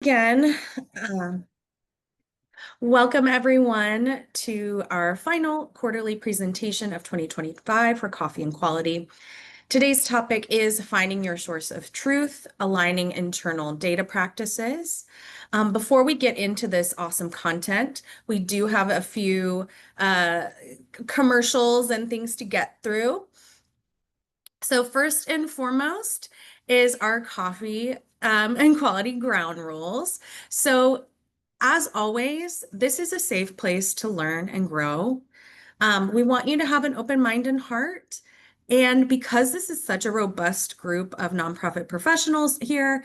Again, uh, welcome everyone to our final quarterly presentation of 2025 for Coffee and Quality. Today's topic is finding your source of truth, aligning internal data practices. Before we get into this awesome content, we do have a few commercials and things to get through. So first and foremost is our coffee and quality ground rules. So as always, this is a safe place to learn and grow. We want you to have an open mind and heart. And because this is such a robust group of nonprofit professionals here,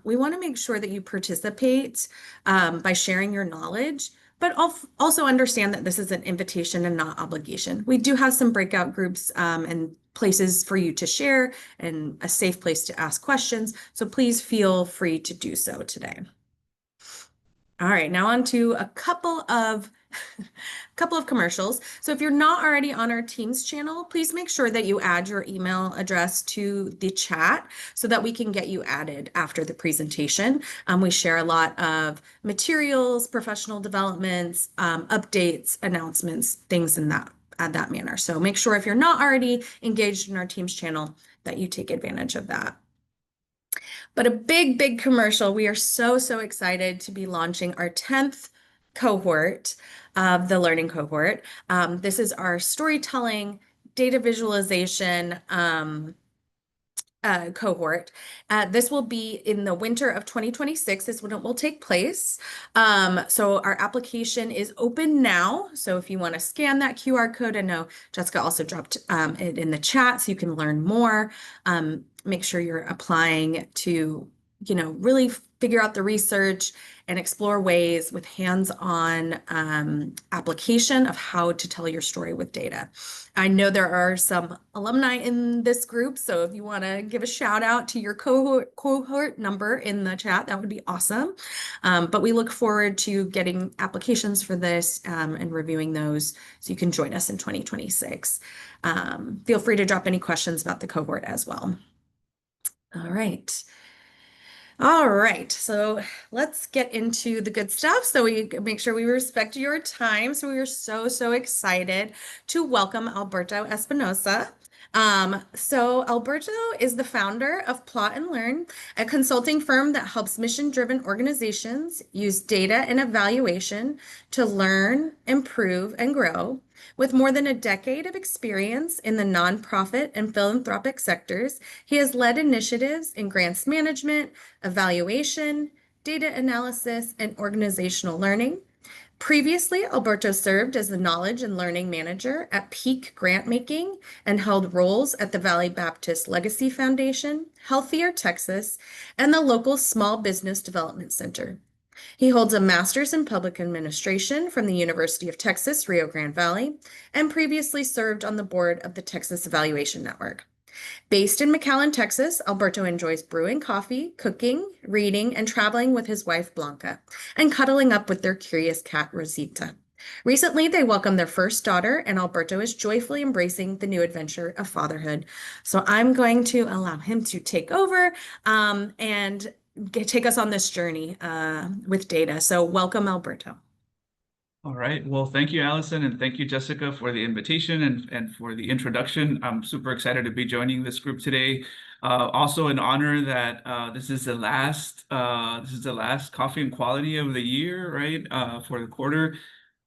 we want to make sure that you participate by sharing your knowledge, but also understand that this is an invitation and not obligation. We do have some breakout groups and places for you to share and a safe place to ask questions. So please feel free to do so today. All right, now on to a couple of commercials. So if you're not already on our Teams channel, please make sure that you add your email address to the chat so that we can get you added after the presentation. We share a lot of materials, professional developments, updates, announcements, things in that manner. So make sure if you're not already engaged in our Teams channel that you take advantage of that. But a big commercial. We are so excited to be launching our 10th cohort of the learning cohort. This is our storytelling, data visualization cohort. This will be in the winter of 2026 is when it will take place. So our application is open now. So if you want to scan that QR code, I know Jessica also dropped it in the chat so you can learn more. Make sure you're applying to, really figure out the research and explore ways with hands-on application of how to tell your story with data. I know there are some alumni in this group, so if you want to give a shout out to your cohort number in the chat, that would be awesome. But we look forward to getting applications for this and reviewing those so you can join us in 2026. Feel free to drop any questions about the cohort as well. All right. All right, so let's get into the good stuff. So we make sure we respect your time. So we are so excited to welcome Alberto Espinosa. So Alberto is the founder of Plot and Learn, a consulting firm that helps mission-driven organizations use data and evaluation to learn, improve, and grow. With more than a decade of experience in the nonprofit and philanthropic sectors, he has led initiatives in grants management, evaluation, data analysis, and organizational learning. Previously, Alberto served as the Knowledge and Learning Manager at Peak Grantmaking and held roles at the Valley Baptist Legacy Foundation, Healthier Texas, and the local Small Business Development Center. He holds a master's in public administration from the University of Texas, Rio Grande Valley, and previously served on the board of the Texas Evaluation Network. Based in McAllen, Texas, Alberto enjoys brewing coffee, cooking, reading, and traveling with his wife Blanca, and cuddling up with their curious cat Rosita. Recently, they welcomed their first daughter, and Alberto is joyfully embracing the new adventure of fatherhood. So I'm going to allow him to take over and take us on this journey with data. So welcome, Alberto. All right. Well, thank you, Allison, and thank you, Jessica, for the invitation and for the introduction. I'm super excited to be joining this group today. Also an honor that this is the last Coffee and Quality of the year, right? For the quarter.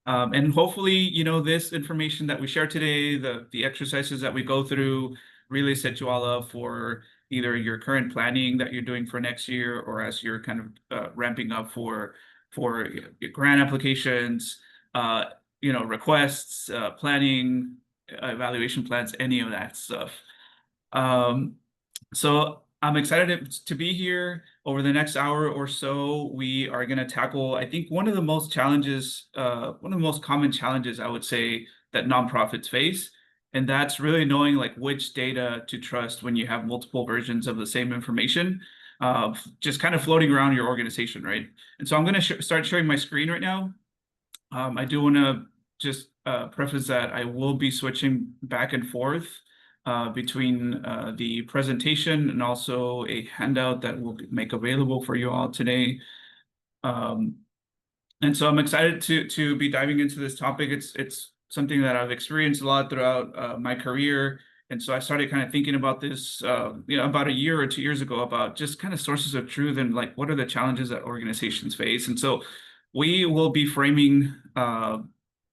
And hopefully, this information that we share today, the exercises that we go through really set you all up for either your current planning that you're doing for next year or as you're kind of ramping up for your grant applications, requests, planning, evaluation plans, any of that stuff. So I'm excited to be here. Over the next hour or so, we are going to tackle, I think, one of the most common challenges, I would say, that nonprofits face. And that's really knowing like which data to trust when you have multiple versions of the same information, just kind of floating around your organization, right? And so I'm going to start sharing my screen right now. I do want to just preface that I will be switching back and forth between the presentation and also a handout that we'll make available for you all today. Um, and so I'm excited to be diving into this topic. It's something that I've experienced a lot throughout my career. And so I started kind of thinking about this, about a year or 2 years ago, about just kind of sources of truth and like what are the challenges that organizations face. And so we will be framing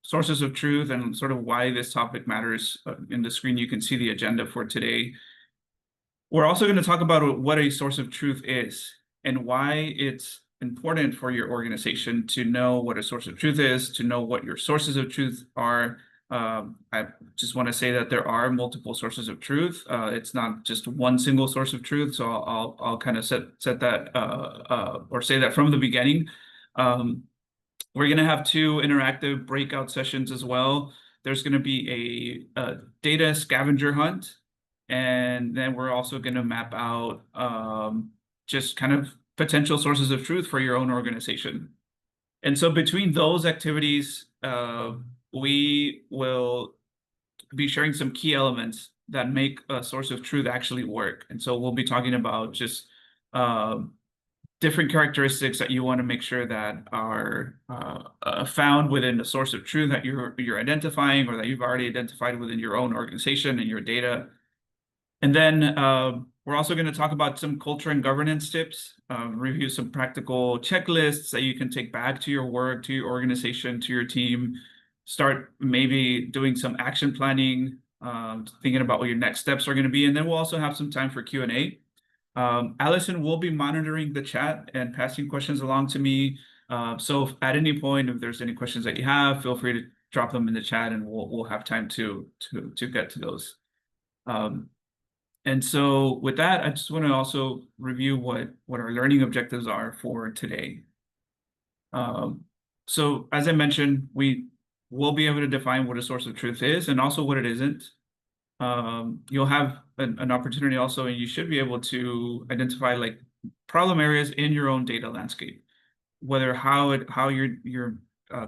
sources of truth and sort of why this topic matters. In the screen, you can see the agenda for today. We're also going to talk about what a source of truth is and why it's important for your organization to know what a source of truth is, to know what your sources of truth are. I just want to say that there are multiple sources of truth. It's not just one single source of truth. So I'll kind of set that or say that from the beginning. Um, we're going to have 2 interactive breakout sessions as well. There's going to be a data scavenger hunt. And then we're also going to map out just kind of potential sources of truth for your own organization. And so between those activities, we will be sharing some key elements that make a source of truth actually work. And so we'll be talking about just different characteristics that you want to make sure that are found within the source of truth that you're identifying or that you've already identified within your own organization and your data. And then we're also going to talk about some culture and governance tips, review some practical checklists that you can take back to your work, to your organization, to your team, start maybe doing some action planning, thinking about what your next steps are going to be. And then we'll also have some time for Q&A. Allison will be monitoring the chat and passing questions along to me. So if at any point, if there's any questions that you have, feel free to drop them in the chat and we'll have time to get to those. And so with that, I just want to also review what our learning objectives are for today. So as I mentioned, we will be able to define what a source of truth is and also what it isn't. You'll have an opportunity also, and you should be able to identify like problem areas in your own data landscape, whether how you're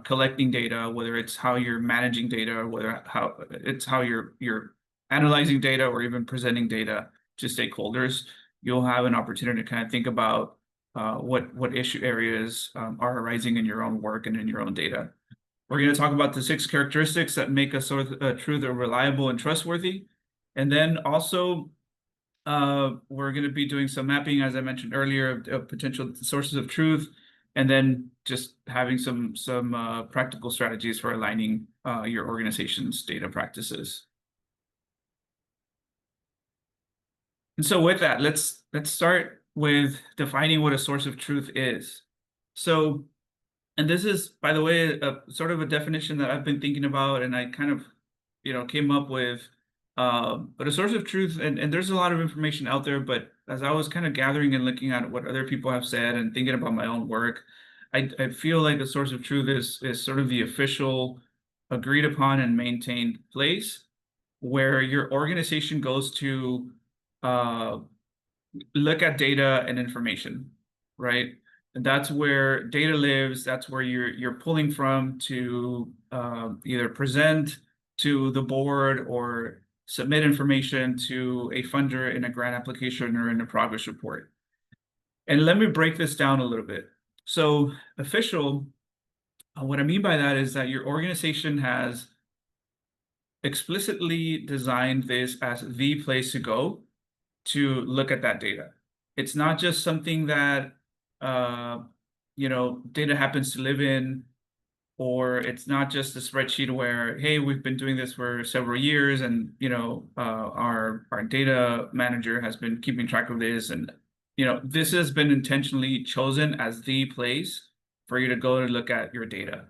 collecting data, whether it's how you're managing data, whether how you're analyzing data or even presenting data to stakeholders. You'll have an opportunity to kind of think about what issue areas are arising in your own work and in your own data. We're going to talk about the 6 characteristics that make a source of truth reliable and trustworthy. And then also, we're going to be doing some mapping, as I mentioned earlier, of potential sources of truth, and then just having some practical strategies for aligning your organization's data practices. And so with that, let's start with defining what a source of truth is. So, and this is, by the way, a sort of a definition that I've been thinking about and I kind of, came up with. But a source of truth, and there's a lot of information out there, but as I was kind of gathering and looking at what other people have said and thinking about my own work, I feel like a source of truth is sort of the official, agreed upon and maintained place where your organization goes to look at data and information, right? And that's where data lives. That's where you're pulling from to either present to the board or submit information to a funder in a grant application or in a progress report. And let me break this down a little bit. So official, what I mean by that is that your organization has explicitly designed this as the place to go to look at that data. It's not just something that data happens to live in, or it's not just a spreadsheet where, hey, we've been doing this for several years, and our data manager has been keeping track of this, and this has been intentionally chosen as the place for you to go to look at your data.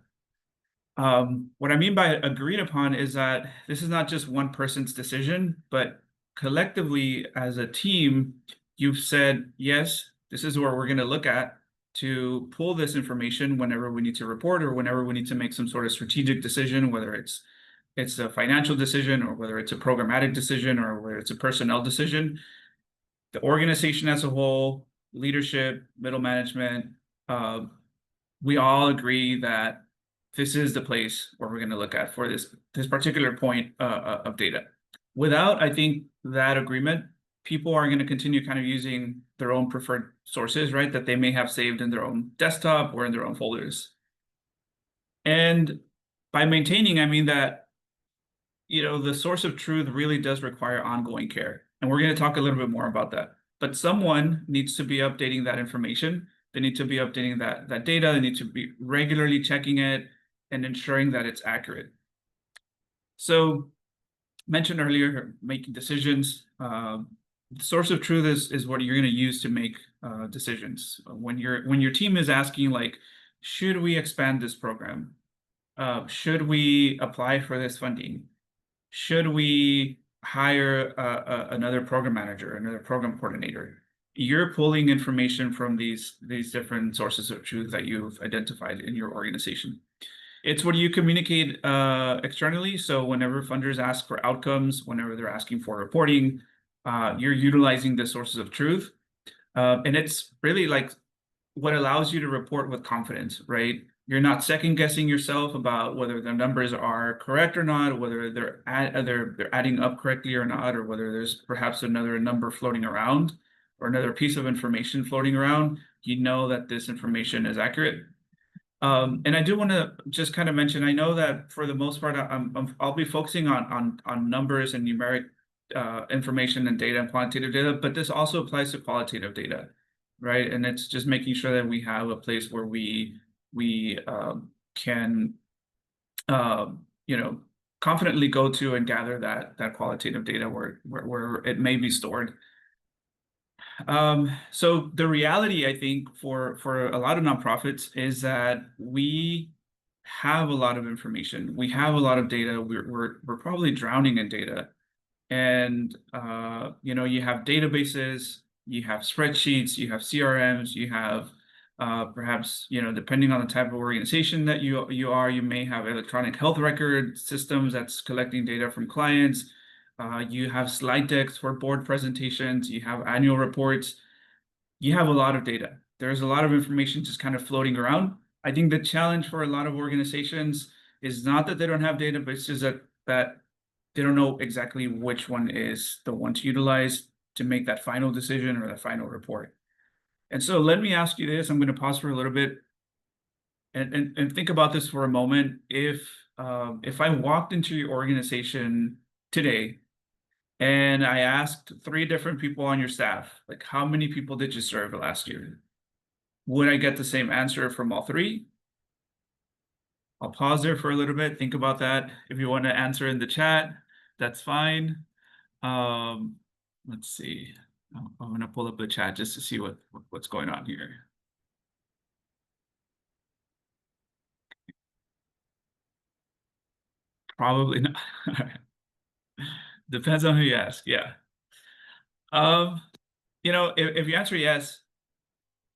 What I mean by agreed upon is that this is not just one person's decision, but collectively as a team, you've said, yes, this is where we're going to look at to pull this information whenever we need to report or whenever we need to make some sort of strategic decision, whether it's a financial decision or whether it's a programmatic decision or whether it's a personnel decision. The organization as a whole, leadership, middle management, we all agree that this is the place where we're going to look at for this particular point of data. Without, I think, that agreement, people are going to continue kind of using their own preferred sources, right? That they may have saved in their own desktop or in their own folders. And by maintaining, I mean that, the source of truth really does require ongoing care. And we're going to talk a little bit more about that. But someone needs to be updating that information. They need to be updating that data. They need to be regularly checking it and ensuring that it's accurate. So mentioned earlier, making decisions. The source of truth is what you're going to use to make decisions. When your team is asking, like, should we expand this program? Should we apply for this funding? Should we hire another program manager, another program coordinator? You're pulling information from these different sources of truth that you've identified in your organization. It's what you communicate externally. So whenever funders ask for outcomes, whenever they're asking for reporting, you're utilizing the sources of truth. And it's really like what allows you to report with confidence, right? You're not second guessing yourself about whether the numbers are correct or not, whether they're adding up correctly or not, or whether there's perhaps another number floating around or another piece of information floating around. You know that this information is accurate. And I do want to just kind of mention, I know that for the most part, I'll be focusing on numbers and numeric information and data and quantitative data, but this also applies to qualitative data, right? And it's just making sure that we have a place where we can confidently go to and gather that qualitative data where it may be stored. So the reality, I think, for a lot of nonprofits is that we have a lot of information. We have a lot of data. We're probably drowning in data. And you have databases, you have spreadsheets, you have CRMs, you have perhaps, depending on the type of organization that you are, you may have electronic health record systems that's collecting data from clients. You have slide decks for board presentations, you have annual reports, you have a lot of data. There's a lot of information just kind of floating around. I think the challenge for a lot of organizations is not that they don't have data, but it's just that they don't know exactly which one is the one to utilize to make that final decision or the final report. And so let me ask you this. I'm going to pause for a little bit and think about this for a moment. If I walked into your organization today and I asked 3 different people on your staff, like, how many people did you serve last year? Would I get the same answer from all 3? I'll pause there for a little bit. Think about that. If you want to answer in the chat, that's fine. Let's see. I'm going to pull up the chat just to see what's going on here. Probably not. Depends on who you ask. Yeah. If you answer yes,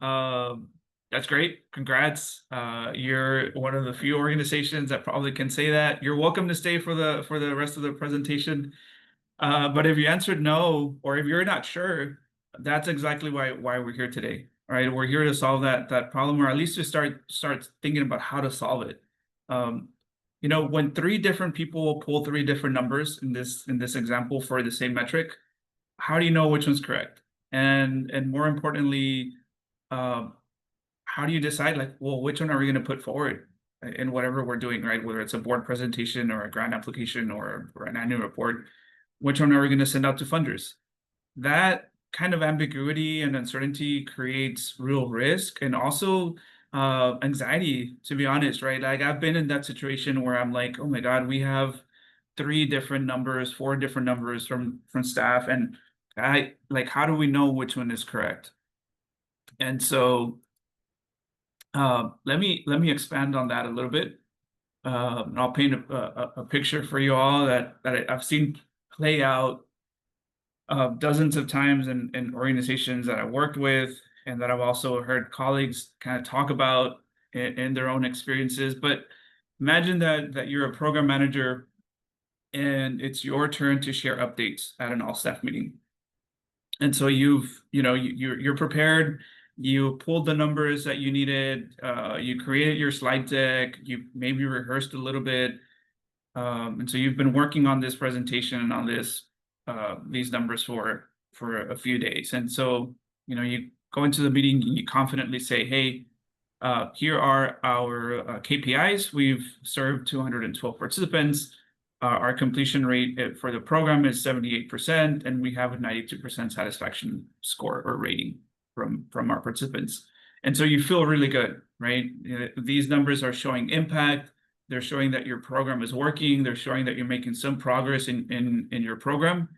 that's great. Congrats. You're one of the few organizations that probably can say that. You're welcome to stay for the rest of the presentation. But if you answered no, or if you're not sure, that's exactly why we're here today. All right, we're here to solve that problem, or at least to start thinking about how to solve it. When 3 different people pull 3 different numbers in this example for the same metric, how do you know which one's correct? And more importantly, how do you decide, like, well, which one are we going to put forward in whatever we're doing, right? Whether it's a board presentation or a grant application or an annual report, which one are we going to send out to funders? That kind of ambiguity and uncertainty creates real risk and also anxiety, to be honest, right? Like, I've been in that situation where I'm like, oh my God, we have 3 different numbers, 4 different numbers from staff, and how do we know which one is correct? And so let me expand on that a little bit. And I'll paint a picture for you all that I've seen play out dozens of times in organizations that I've worked with, and that I've also heard colleagues kind of talk about in their own experiences. But imagine that you're a program manager and it's your turn to share updates at an all-staff meeting. And so you're prepared. You pulled the numbers that you needed. You created your slide deck. You maybe rehearsed a little bit. And so you've been working on this presentation and on these numbers for for a few days. And so, you go into the meeting, you confidently say, hey, here are our KPIs. We've served 212 participants. Our completion rate for the program is 78%, and we have a 92% satisfaction score or rating from our participants. And so you feel really good, right? These numbers are showing impact. They're showing that your program is working. They're showing that you're making some progress in your program.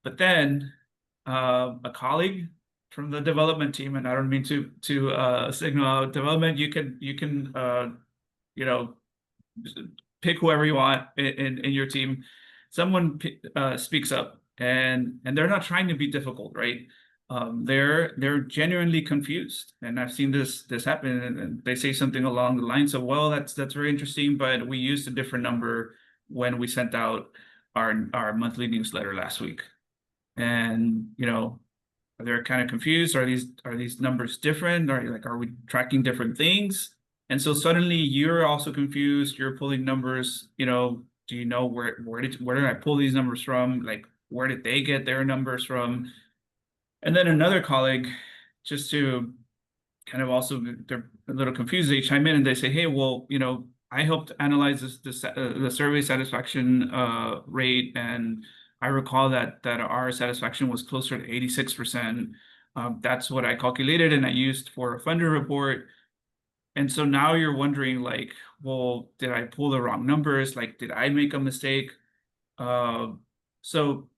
But then a colleague from the development team, and I don't mean to signal out development. You can you know pick whoever you want in your team. Someone speaks up, and they're not trying to be difficult, right? They're genuinely confused, and I've seen this happen. And they say something along the lines of, "Well, that's very interesting, but we used a different number when we sent out our monthly newsletter last week." And they're kind of confused. Are these numbers different? Are we tracking different things? And so suddenly you're also confused. You're pulling numbers. Do you know where did I pull these numbers from? Like, where did they get their numbers from? And then another colleague, just to kind of also, they're a little confused. They chime in and they say, "Hey, well, I helped analyze the survey satisfaction rate, and I recall that our satisfaction was closer to 86%. That's what I calculated and I used for a funder report." And so now you're wondering, like, well, did I pull the wrong numbers? Like, did I make a mistake? So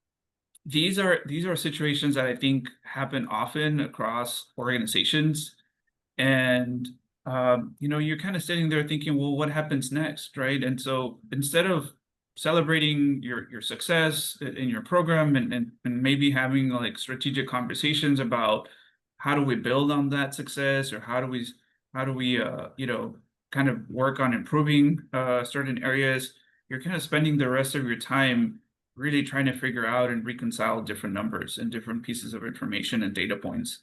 these are situations that I think happen often across organizations. And you're kind of sitting there thinking, well, what happens next, right? And so instead of celebrating your success in your program, and maybe having like strategic conversations about how do we build on that success, or how do we kind of work on improving certain areas, you're kind of spending the rest of your time really trying to figure out and reconcile different numbers and different pieces of information and data points.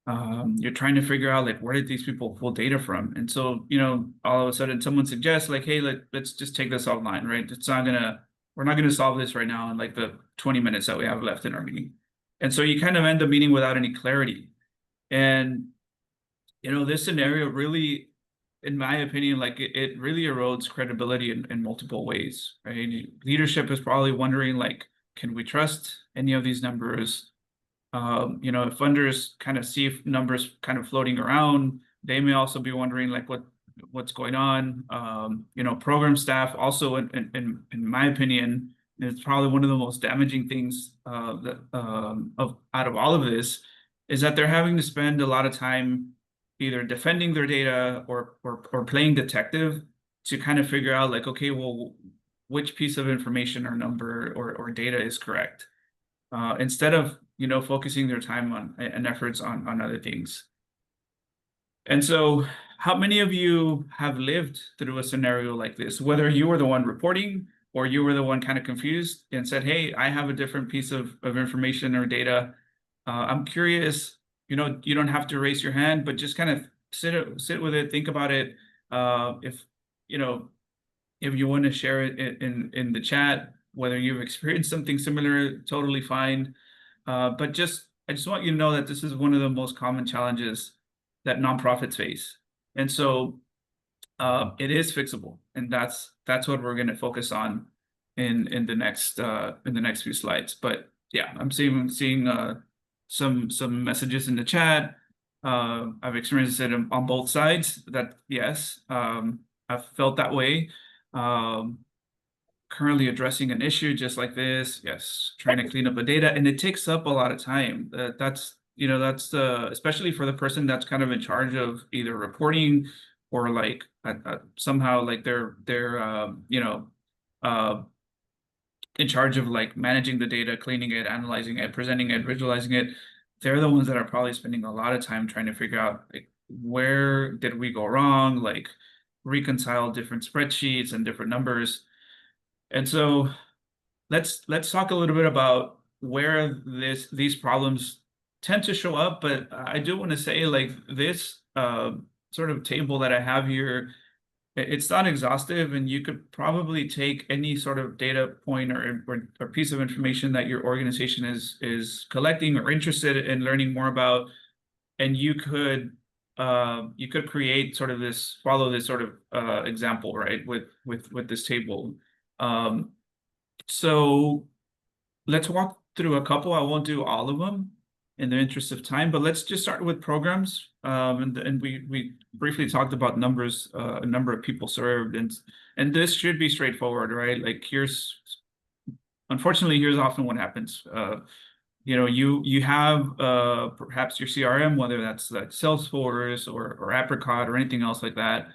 You're trying to figure out, like, where did these people pull data from? And so, all of a sudden someone suggests, like, hey, let's just take this offline, right? We're not gonna solve this right now in like the 20 minutes that we have left in our meeting. And so you kind of end the meeting without any clarity. And this scenario really, in my opinion, like it really erodes credibility in multiple ways, right? Leadership is probably wondering, like, can we trust any of these numbers? If funders kind of see numbers kind of floating around, they may also be wondering, like, what's going on. Program staff also, in my opinion, it's probably one of the most damaging things out of all of this, is that they're having to spend a lot of time either defending their data or playing detective to kind of figure out, like, okay, well, which piece of information or number or data is correct, instead of focusing their time on and efforts on other things. And so, how many of you have lived through a scenario like this, whether you were the one reporting or you were the one kind of confused and said, "Hey, I have a different piece of information or data. I'm curious." You don't have to raise your hand, but just kind of sit with it, think about it. If you know if you want to share it in the chat, whether you've experienced something similar, totally fine. But I just want you to know that this is one of the most common challenges that nonprofits face. And so it is fixable, and that's what we're going to focus on in the next few slides. But yeah, I'm seeing some messages in the chat. I've experienced it on both sides. That yes, I've felt that way. Currently addressing an issue just like this, yes, trying to clean up the data, and it takes up a lot of time. That's especially for the person that's kind of in charge of either reporting or like somehow like they're uh, in charge of like managing the data, cleaning it, analyzing it, presenting it, visualizing it. They're the ones that are probably spending a lot of time trying to figure out, like, where did we go wrong, like reconcile different spreadsheets and different numbers. And so let's talk a little bit about where these problems tend to show up. But I do want to say, like, this sort of table that I have here, it's not exhaustive, and you could probably take any sort of data point or piece of information that your organization is collecting or interested in learning more about, and you could create sort of this follow this sort of example, right, with this table. Um, so let's walk through a couple. I won't do all of them in the interest of time, but let's just start with programs. And we briefly talked about numbers, a number of people served, and this should be straightforward, right? Like unfortunately, here's often what happens. You have perhaps your CRM, whether that's like Salesforce or Apricot or anything else like that,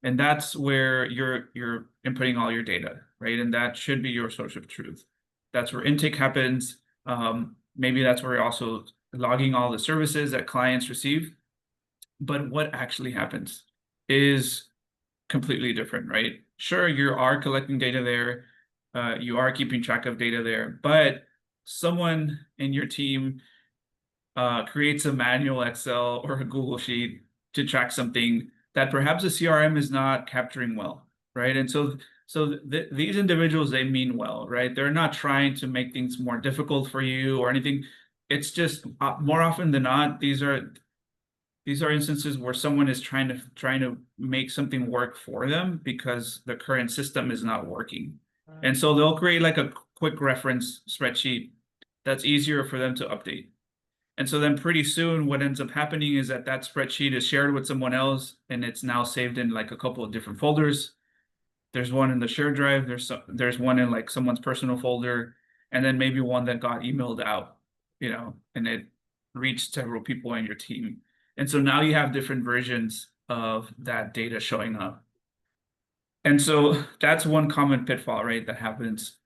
and that's where you're inputting all your data, right? And that should be your source of truth. That's where intake happens. Maybe that's where you're also logging all the services that clients receive. But what actually happens is completely different, right? Sure, you are collecting data there, you are keeping track of data there, but someone in your team creates a manual Excel or a Google Sheet to track something that perhaps the CRM is not capturing well, right? And so these individuals, they mean well, right? They're not trying to make things more difficult for you or anything. It's just more often than not, these are instances where someone is trying to make something work for them because the current system is not working. And so they'll create like a quick reference spreadsheet that's easier for them to update. And so then pretty soon what ends up happening is that that spreadsheet is shared with someone else, and it's now saved in like a couple of different folders. There's one in the shared drive, there's one in like someone's personal folder, and then maybe one that got emailed out, and it reached several people in your team. And so now you have different versions of that data showing up. And so that's one common pitfall, right, that happens.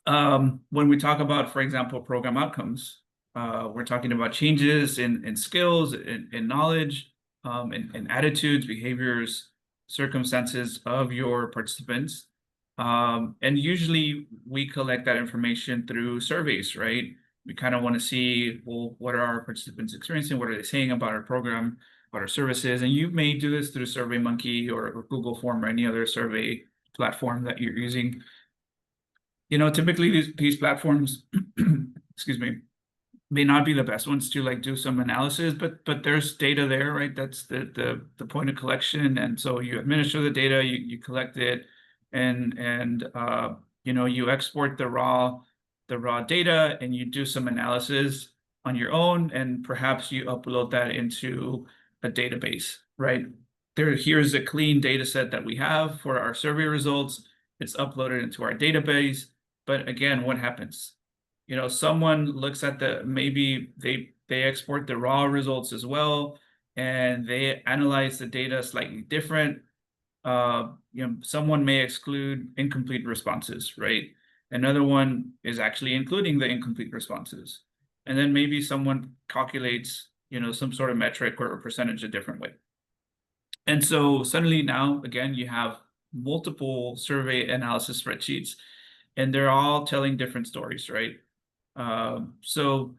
When we talk about, for example, program outcomes, we're talking about changes in skills, in knowledge, in attitudes, behaviors, circumstances of your participants. And usually we collect that information through surveys, right? We kind of want to see, well, what are our participants experiencing? What are they saying about our program, about our services? And you may do this through SurveyMonkey or Google Form or any other survey platform that you're using. Typically these platforms, excuse me, may not be the best ones to like do some analysis, but there's data there, right? That's the point of collection. And so you administer the data, you collect it, and you export the raw data, and you do some analysis on your own, and perhaps you upload that into a database, right? Here's a clean data set that we have for our survey results. It's uploaded into our database. But again, what happens? Someone looks at maybe they export the raw results as well, and they analyze the data slightly different. Someone may exclude incomplete responses, right? Another one is actually including the incomplete responses. And then maybe someone calculates, some sort of metric or a percentage a different way. And so suddenly now, again, you have multiple survey analysis spreadsheets, and they're all telling different stories, right? So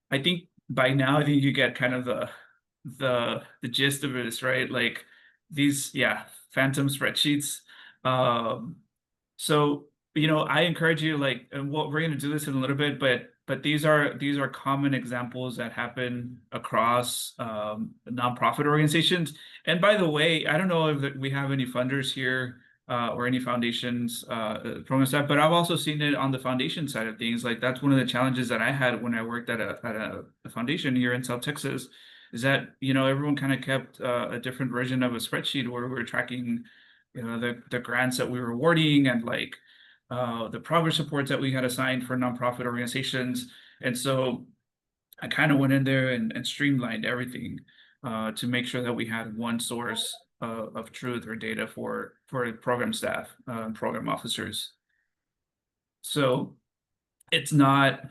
I think by now, I think you get kind of the gist of this, right? Like these, yeah, phantom spreadsheets. So I encourage you, like, and we're going to do this in a little bit, but these are common examples that happen across nonprofit organizations. And by the way, I don't know if we have any funders here or any foundations program staff, but I've also seen it on the foundation side of things. Like that's one of the challenges that I had when I worked at a foundation here in South Texas, is that everyone kind of kept a different version of a spreadsheet where we were tracking the grants that we were awarding and like the progress reports that we had assigned for nonprofit organizations. And so I kind of went in there and streamlined everything to make sure that we had one source of truth or data for program staff, program officers. So it's not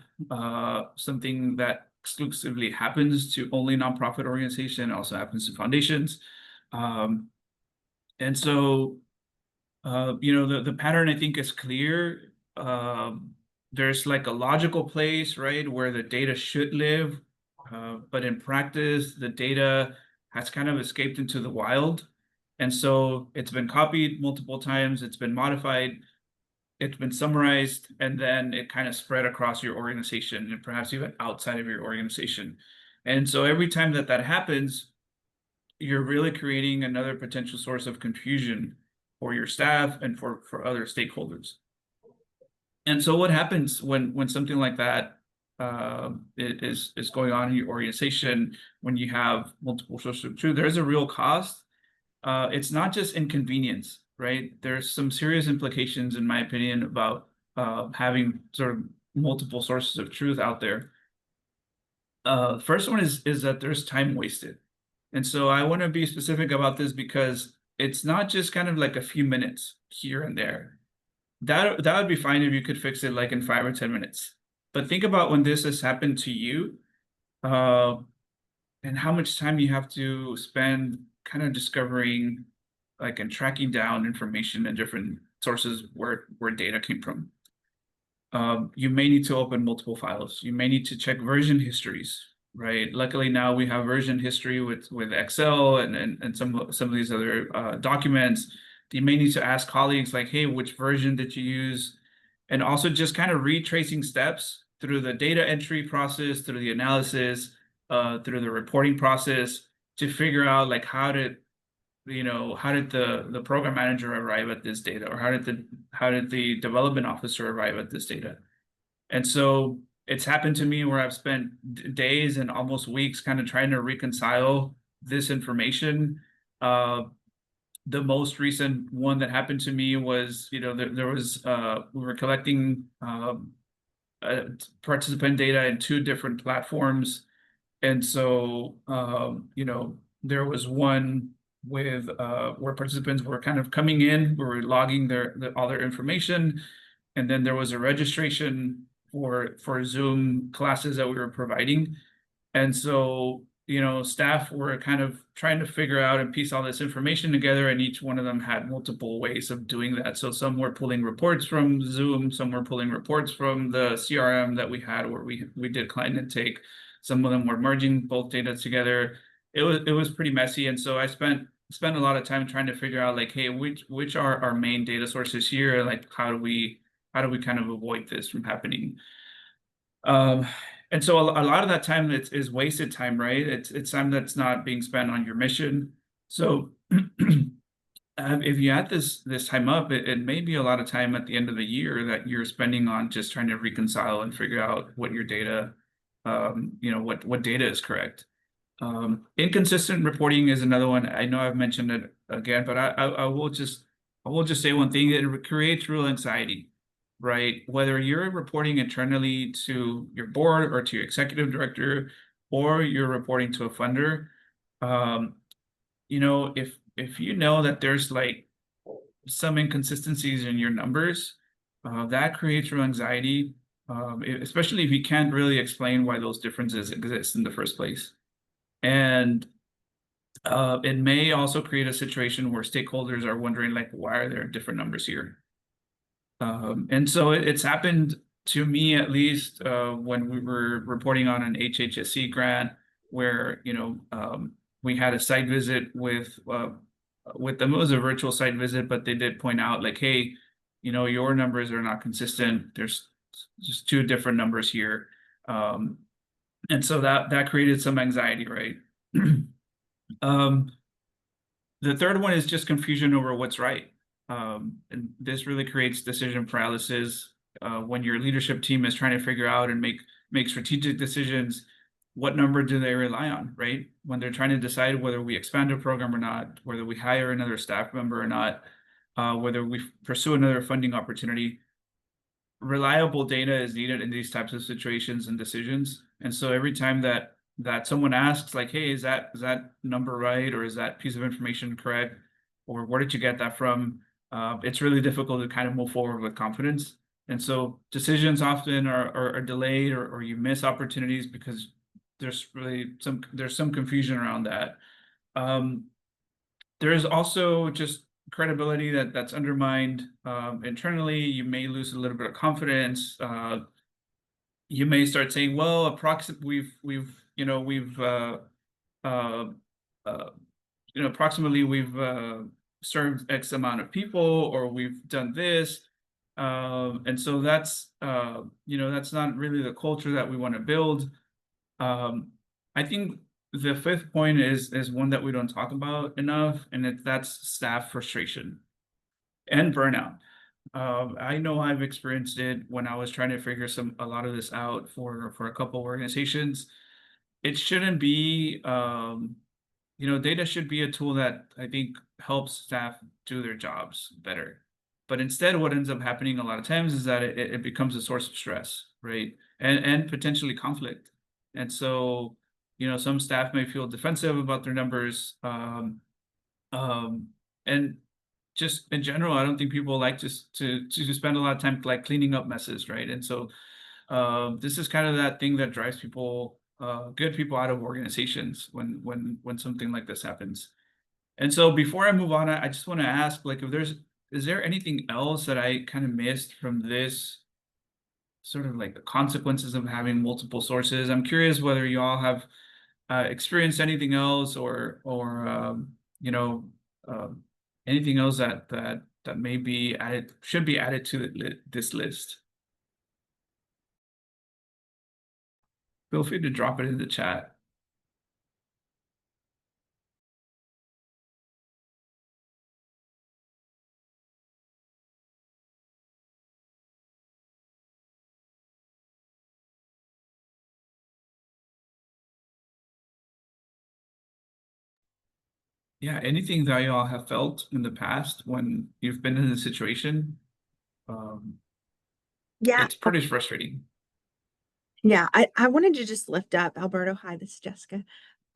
something that exclusively happens to only nonprofit organization, it also happens to foundations. And so the pattern I think is clear. There's like a logical place, right, where the data should live, but in practice, the data has kind of escaped into the wild. And so it's been copied multiple times, it's been modified, it's been summarized, and then it kind of spread across your organization and perhaps even outside of your organization. And so every time that that happens, you're really creating another potential source of confusion for your staff and for other stakeholders. And so what happens when something like that is going on in your organization, when you have multiple sources of truth, there's a real cost. It's not just inconvenience, right? There's some serious implications, in my opinion, about having sort of multiple sources of truth out there. First one is that there's time wasted. And so I want to be specific about this because it's not just kind of like a few minutes here and there. That would be fine if you could fix it like in 5 or 10 minutes. But think about when this has happened to you, uh, and how much time you have to spend kind of discovering, like, and tracking down information and different sources where data came from. You may need to open multiple files. You may need to check version histories, right? Luckily now we have version history with Excel and some of these other documents. You may need to ask colleagues like, hey, which version did you use? And also just kind of retracing steps through the data entry process, through the analysis, through the reporting process to figure out like how did the program manager arrive at this data, or how did the development officer arrive at this data? And so it's happened to me where I've spent days and almost weeks kind of trying to reconcile this information. The most recent one that happened to me was, there was we were collecting participant data in two different platforms. And so, there was one with where participants were kind of coming in, we were logging all their information, and then there was a registration for Zoom classes that we were providing. And so, staff were kind of trying to figure out and piece all this information together, and each one of them had multiple ways of doing that. So some were pulling reports from Zoom, some were pulling reports from the CRM that we had where we did client intake. Some of them were merging both data together. It was pretty messy, and so I spent a lot of time trying to figure out like, hey, which are our main data sources here, and like how do we kind of avoid this from happening? Um, and so a lot of that time is wasted time, right? It's time that's not being spent on your mission. So if you add this time up, it may be a lot of time at the end of the year that you're spending on just trying to reconcile and figure out what your data, what data is correct. Inconsistent reporting is another one. I know I've mentioned it again, but I will just say one thing. It creates real anxiety, right? Whether you're reporting internally to your board or to your executive director, or you're reporting to a funder, if you know that there's like some inconsistencies in your numbers, that creates real anxiety, especially if you can't really explain why those differences exist in the first place. And it may also create a situation where stakeholders are wondering, like, why are there different numbers here? And so it's happened to me, at least, when we were reporting on an HHSC grant where, we had a site visit with them. It was a virtual site visit, but they did point out like, hey, your numbers are not consistent. There's just two different numbers here. And so that created some anxiety, right? The third one is just confusion over what's right. And this really creates decision paralysis when your leadership team is trying to figure out and make strategic decisions. What number do they rely on, right? When they're trying to decide whether we expand a program or not, whether we hire another staff member or not, whether we pursue another funding opportunity. Reliable data is needed in these types of situations and decisions. And so every time that someone asks like, hey, is that number right? Or is that piece of information correct? Or where did you get that from? It's really difficult to kind of move forward with confidence. And so decisions often are delayed, or you miss opportunities because there's some confusion around that. There's also just credibility that's undermined internally. You may lose a little bit of confidence. You may start saying, well, approximately we've uh, uh, approximately we've served X amount of people, or we've done this. And so that's that's not really the culture that we want to build. I think the fifth point is one that we don't talk about enough, and that's staff frustration and burnout. I know I've experienced it when I was trying to figure a lot of this out for a couple organizations. It shouldn't be, data should be a tool that I think helps staff do their jobs better. But instead, what ends up happening a lot of times is that it becomes a source of stress, right? And potentially conflict. And so, some staff may feel defensive about their numbers. Um, and just in general, I don't think people like to spend a lot of time like cleaning up messes, right? And so this is kind of that thing that drives people, good people out of organizations when something like this happens. And so before I move on, I just want to ask, like, is there anything else that I kind of missed from this sort of like the consequences of having multiple sources? I'm curious whether you all have experienced anything else, or um, anything else that may be added, should be added to this list. Feel free to drop it in the chat. Yeah, anything that y'all have felt in the past when you've been in a situation, um, Yeah. it's pretty frustrating. Yeah, I wanted to just lift up Alberto. Hi, this is Jessica.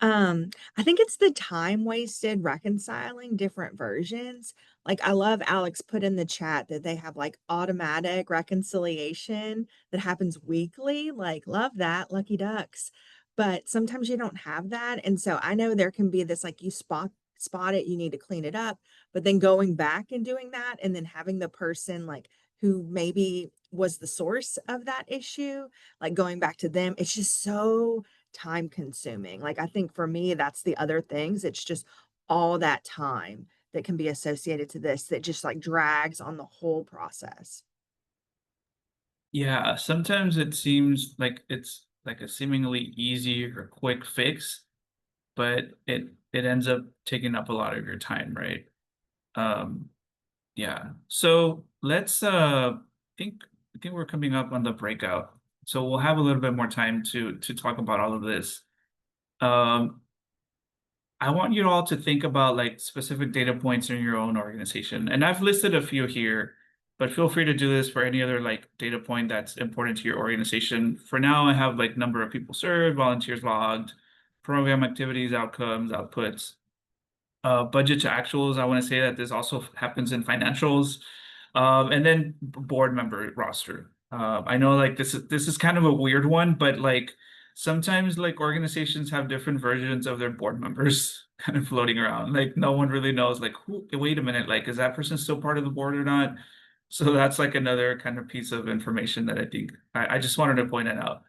I think it's the time wasted reconciling different versions. Like, I love Alex put in the chat that they have like automatic reconciliation that happens weekly. Like, love that, lucky ducks. But sometimes you don't have that. And so I know there can be this like you spot it, you need to clean it up, but then going back and doing that and then having the person like who maybe was the source of that issue, like going back to them, it's just so time consuming. Like, I think for me, that's the other things. It's just all that time that can be associated to this that just like drags on the whole process. Yeah, sometimes it seems like it's like a seemingly easy or quick fix, but it ends up taking up a lot of your time, right? Um, yeah. So let's think I think we're coming up on the breakout. So we'll have a little bit more time to talk about all of this. Um, I want you all to think about like specific data points in your own organization. And I've listed a few here, but feel free to do this for any other like data point that's important to your organization. For now, I have like number of people served, volunteers logged, program activities, outcomes, outputs. Budget to actuals, I want to say that this also happens in financials. And then board member roster. I know like this is kind of a weird one, but like sometimes like organizations have different versions of their board members kind of floating around. Like no one really knows like who, wait a minute, like is that person still part of the board or not? So that's like another kind of piece of information that I think I just wanted to point it out.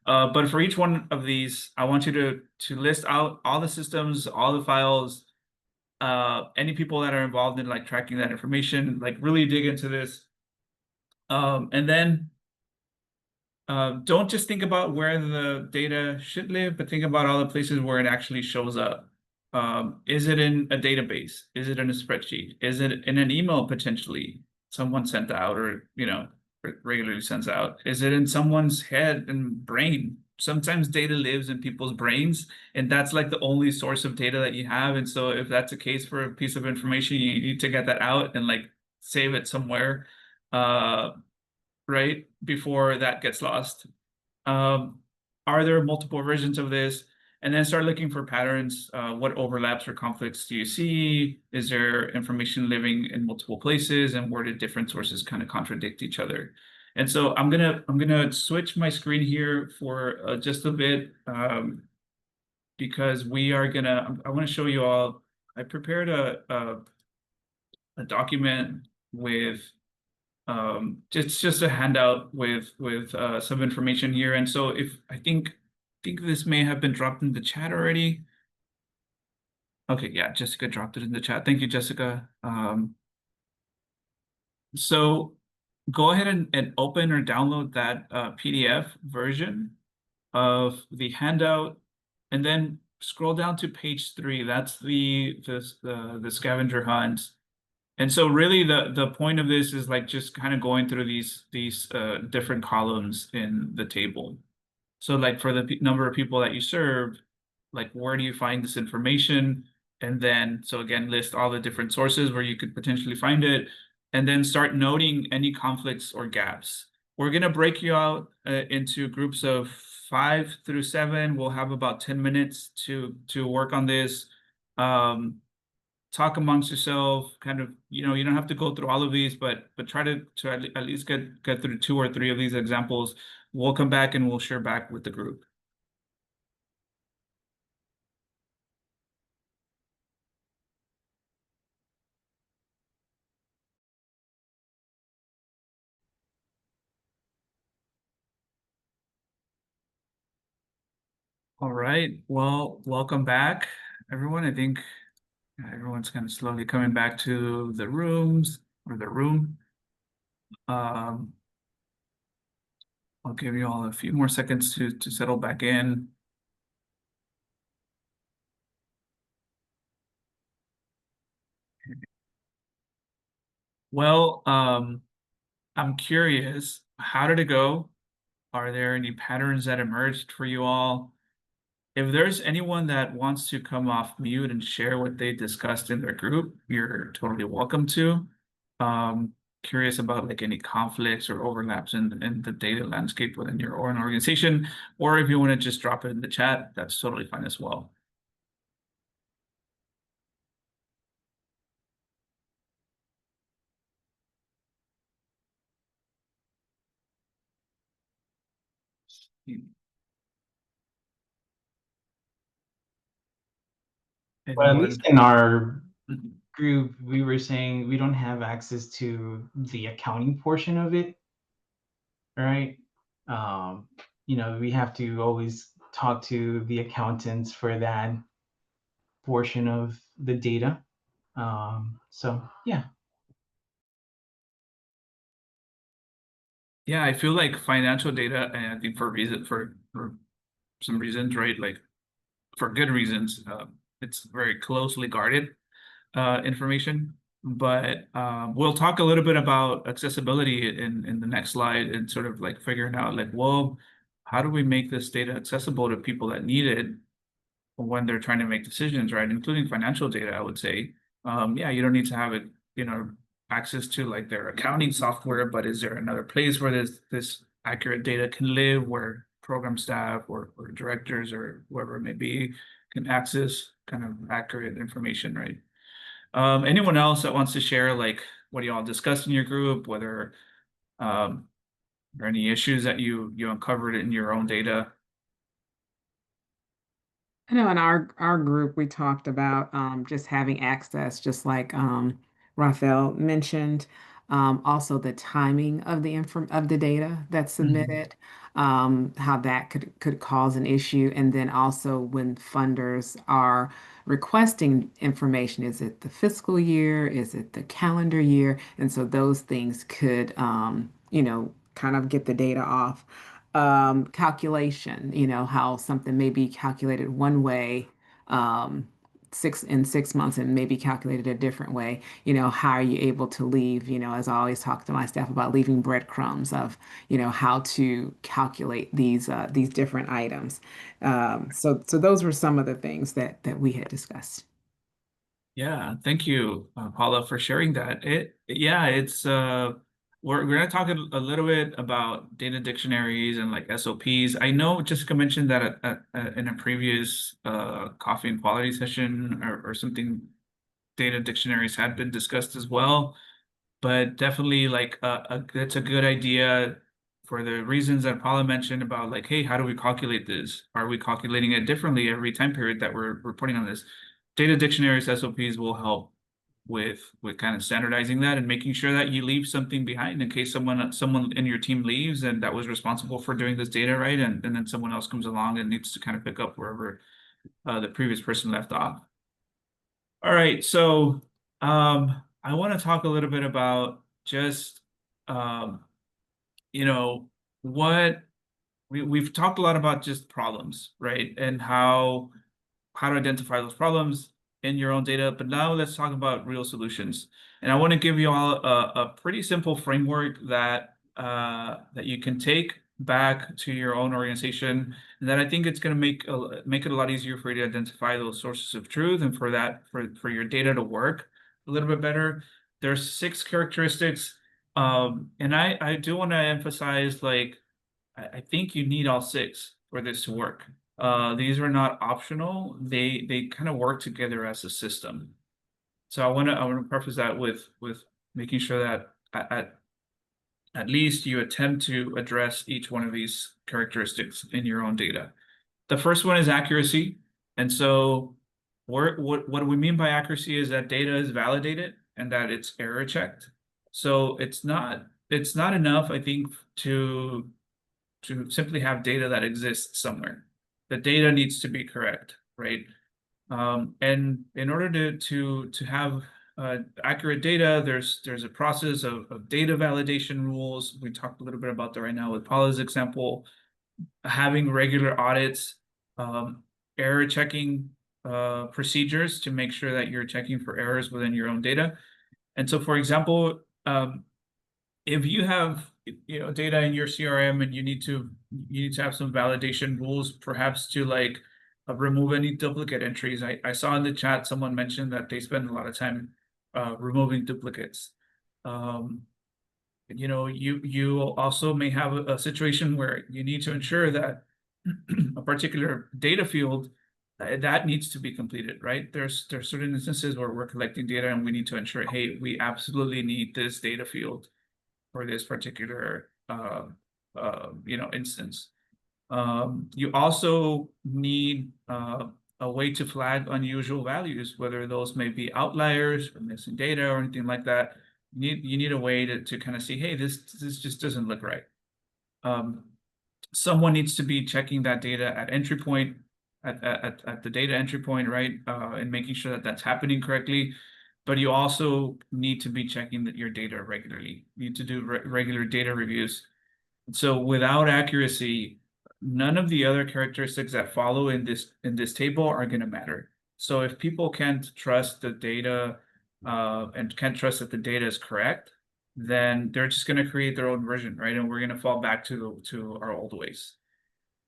But for each one of these, I want you to list out all the systems, all the files, any people that are involved in like tracking that information, like really dig into this. And then don't just think about where the data should live, but think about all the places where it actually shows up. Is it in a database? Is it in a spreadsheet? Is it in an email potentially someone sent out, or regularly sends out? Is it in someone's head and brain? Sometimes data lives in people's brains, and that's like the only source of data that you have. And so if that's the case for a piece of information, you need to get that out and like save it somewhere, right? Before that gets lost. Um, are there multiple versions of this? And then start looking for patterns. What overlaps or conflicts do you see? Is there information living in multiple places, and where do different sources kind of contradict each other? And so I'm gonna switch my screen here for just a bit, because I want to show you all. I prepared a document with just a handout with some information here. And so if I think this may have been dropped in the chat already. Okay, yeah, Jessica dropped it in the chat. Thank you, Jessica. So go ahead and open or download that PDF version of the handout, and then scroll down to page 3. That's the scavenger hunt. And so really the point of this is like just kind of going through these different columns in the table. So like for the number of people that you serve, like where do you find this information? And then, so again, list all the different sources where you could potentially find it, and then start noting any conflicts or gaps. We're going to break you out into groups of 5 through 7. We'll have about 10 minutes to work on this. Talk amongst yourself, kind of, you know, you don't have to go through all of these, but try to at least get through 2 or 3 of these examples. We'll come back and we'll share back with the group. All right. Well, welcome back, everyone. I think everyone's kind of slowly coming back to the rooms or the room. Um, I'll give you all a few more seconds to settle back in. Well, I'm curious, how did it go? Are there any patterns that emerged for you all? If there's anyone that wants to come off mute and share what they discussed in their group, you're totally welcome to. Um, Curious about like any conflicts or overlaps in the data landscape within your own organization, or if you want to just drop it in the chat, that's totally fine as well. Well, at Anyone? least in our group, we were saying we don't have access to the accounting portion of it, right? Um, we have to always talk to the accountants for that portion of the data. So yeah. Yeah, I feel like financial data, and I think for some reasons, right? Like for good reasons, it's very closely guarded information. But we'll talk a little bit about accessibility in the next slide, and sort of like figuring out like, well, how do we make this data accessible to people that need it when they're trying to make decisions, right? Including financial data, I would say. Yeah, you don't need to have it, access to like their accounting software, but is there another place where this accurate data can live, where program staff or directors or whoever it may be can access kind of accurate information, right? Anyone else that wants to share like what you all discussed in your group, whether there are any issues that you uncovered in your own data? I know in our group we talked about just having access, just like Raphael mentioned. Also the timing of the data that's submitted, how that could cause an issue, and then also when funders are requesting information, is it the fiscal year, is it the calendar year, and so those things could kind of get the data off. Calculation, how something may be calculated one way, um, 6 months and maybe calculated a different way. How are you able to leave, as I always talk to my staff about leaving breadcrumbs of, how to calculate these different items. So those were some of the things that we had discussed. Yeah, thank you, Paula, for sharing that. Yeah, it's we're gonna talk a little bit about data dictionaries and like SOPs. I know Jessica mentioned that in a previous coffee and quality session or something, data dictionaries had been discussed as well. But definitely like that's a good idea for the reasons that Paula mentioned about like, hey, how do we calculate this? Are we calculating it differently every time period that we're reporting on this? Data dictionaries, SOPs will help with kind of standardizing that and making sure that you leave something behind in case someone in your team leaves and that was responsible for doing this data, right? And then someone else comes along and needs to kind of pick up wherever the previous person left off. All right, so I want to talk a little bit about just um, you know, what we've talked a lot about just problems, right? And how to identify those problems in your own data. But now let's talk about real solutions. And I want to give you all a pretty simple framework that that you can take back to your own organization, and that I think it's going to make it a lot easier for you to identify those sources of truth, and for your data to work a little bit better. There's 6 characteristics, and I do want to emphasize, like, I think you need all 6 for this to work. These are not optional. They kind of work together as a system. So I want to preface that with making sure that at least you attempt to address each one of these characteristics in your own data. The first one is accuracy. And so what we mean by accuracy is that data is validated and that it's error checked. So it's not enough, I think, to simply have data that exists somewhere. The data needs to be correct, right? And in order to have accurate data, there's a process of data validation rules. We talked a little bit about that right now with Paula's example. Having regular audits, error checking procedures to make sure that you're checking for errors within your own data. And so, for example, if you have data in your CRM and you need to have some validation rules, perhaps to like remove any duplicate entries. I saw in the chat someone mentioned that they spend a lot of time removing duplicates. You also may have a situation where you need to ensure that a particular data field that needs to be completed, right? There's certain instances where we're collecting data and we need to ensure, hey, we absolutely need this data field for this particular instance. You also need a way to flag unusual values, whether those may be outliers or missing data or anything like that. You need a way to kind of see, hey, this just doesn't look right. Someone needs to be checking that data at entry point, at the data entry point, right? And making sure that that's happening correctly. But you also need to be checking your data regularly. You need to do regular data reviews. So without accuracy, none of the other characteristics that follow in this table are going to matter. So if people can't trust the data and can't trust that the data is correct, then they're just going to create their own version, right? And we're going to fall back to our old ways.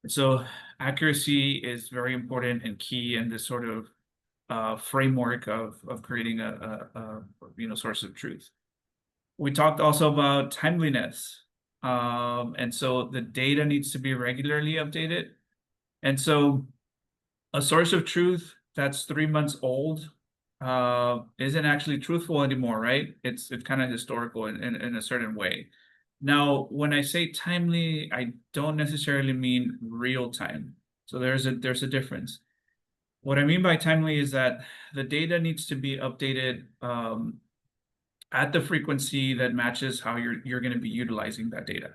So accuracy is very important and key in this sort of framework of creating a source of truth. We talked also about timeliness. And so the data needs to be regularly updated. And so a source of truth that's 3 months old isn't actually truthful anymore, right? It's kind of historical in a certain way. Now, when I say timely, I don't necessarily mean real time. So there's a difference. What I mean by timely is that the data needs to be updated at the frequency that matches how you're going to be utilizing that data.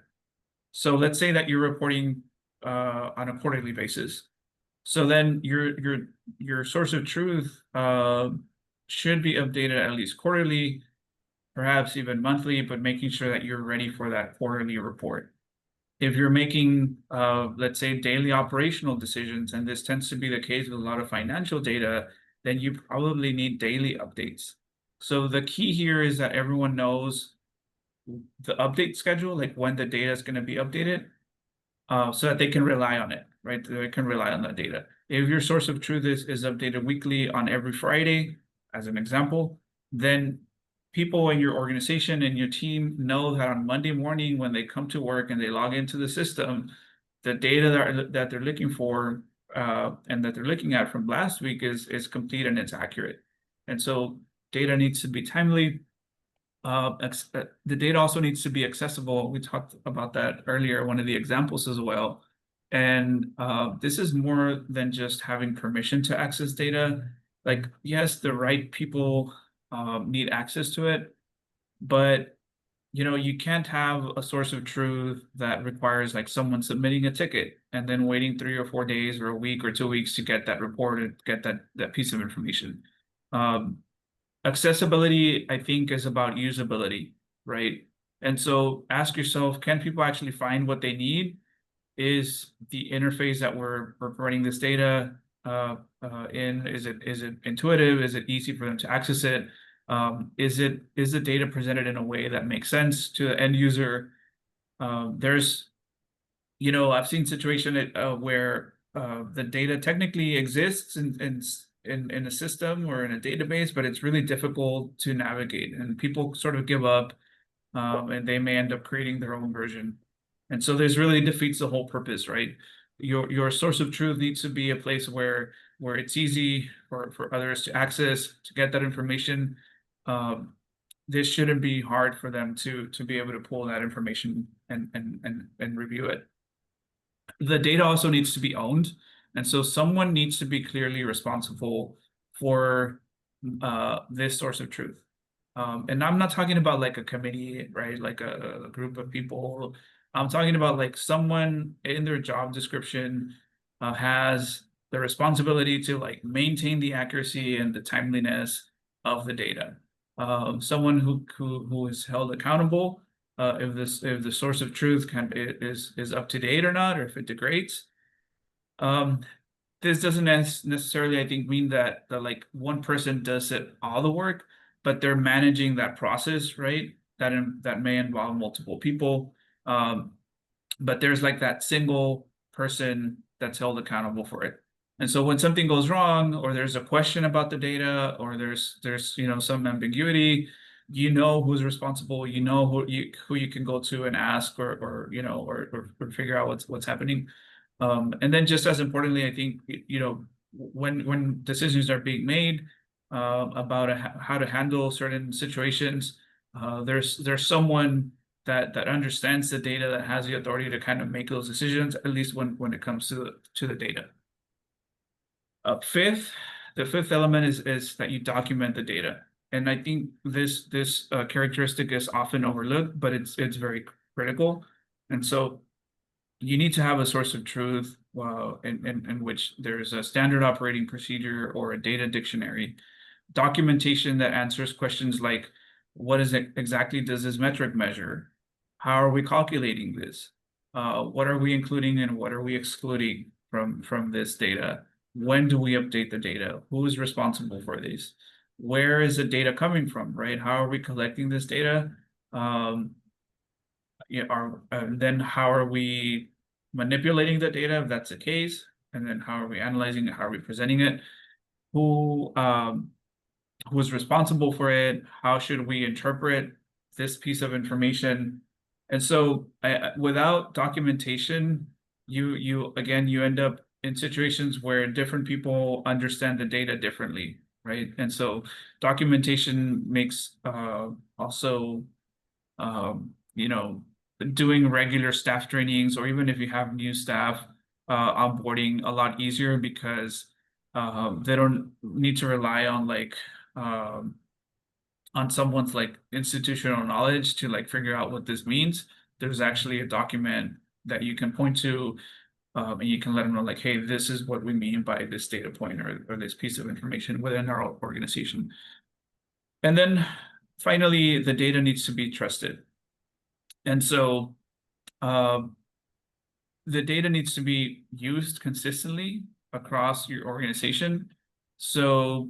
So let's say that you're reporting on a quarterly basis. So then your source of truth should be updated at least quarterly, perhaps even monthly, but making sure that you're ready for that quarterly report. If you're making, let's say, daily operational decisions, and this tends to be the case with a lot of financial data, then you probably need daily updates. So the key here is that everyone knows the update schedule, like when the data is going to be updated, so that they can rely on it, right? They can rely on that data. If your source of truth is updated weekly on every Friday, as an example, then people in your organization and your team know that on Monday morning when they come to work and they log into the system, the data that they're looking for and that they're looking at from last week is complete and it's accurate. And so data needs to be timely. The data also needs to be accessible. We talked about that earlier, one of the examples as well. And this is more than just having permission to access data. Like, yes, the right people need access to it, but you can't have a source of truth that requires like someone submitting a ticket and then waiting 3 or 4 days or a week or 2 weeks to get that report and get that piece of information. Accessibility, I think, is about usability, right? And so ask yourself, can people actually find what they need? Is the interface that we're running this data in, is it intuitive? Is it easy for them to access it? Is the data presented in a way that makes sense to the end user? There's, I've seen situation where the data technically exists in a system or in a database, but it's really difficult to navigate, and people sort of give up, and they may end up creating their own version. And so this really defeats the whole purpose, right? Your source of truth needs to be a place where it's easy for others to access, to get that information. This shouldn't be hard for them to be able to pull that information and review it. The data also needs to be owned. And so someone needs to be clearly responsible for this source of truth. And I'm not talking about like a committee, right? Like a group of people. I'm talking about like someone in their job description has the responsibility to like maintain the accuracy and the timeliness of the data. Someone who is held accountable if the source of truth is up to date or not, or if it degrades. This doesn't necessarily, I think, mean that like one person does it all the work, but they're managing that process, right? That may involve multiple people. But there's like that single person that's held accountable for it. And so when something goes wrong, or there's a question about the data, or there's some ambiguity, who's responsible, who you can go to and ask, or figure out what's happening. And then just as importantly, I think, when decisions are being made about how to handle certain situations, there's someone that understands the data, that has the authority to kind of make those decisions, at least when it comes to the data. The fifth element is that you document the data. And I think this characteristic is often overlooked, but it's very critical. And so you need to have a source of truth in which there's a standard operating procedure or a data dictionary, documentation that answers questions like, what is it exactly does this metric measure? How are we calculating this? What are we including and what are we excluding from this data? When do we update the data? Who is responsible for this? Where is the data coming from, right? How are we collecting this data? Then how are we manipulating the data if that's the case? And then how are we analyzing it? How are we presenting it? Who's responsible for it? How should we interpret this piece of information? And so without documentation, you end up in situations where different people understand the data differently, right? And so documentation makes also doing regular staff trainings, or even if you have new staff, onboarding a lot easier, because they don't need to rely on on someone's like institutional knowledge to like figure out what this means. There's actually a document that you can point to, and you can let them know like, hey, this is what we mean by this data point or this piece of information within our organization. And then finally, the data needs to be trusted. And so the data needs to be used consistently across your organization. So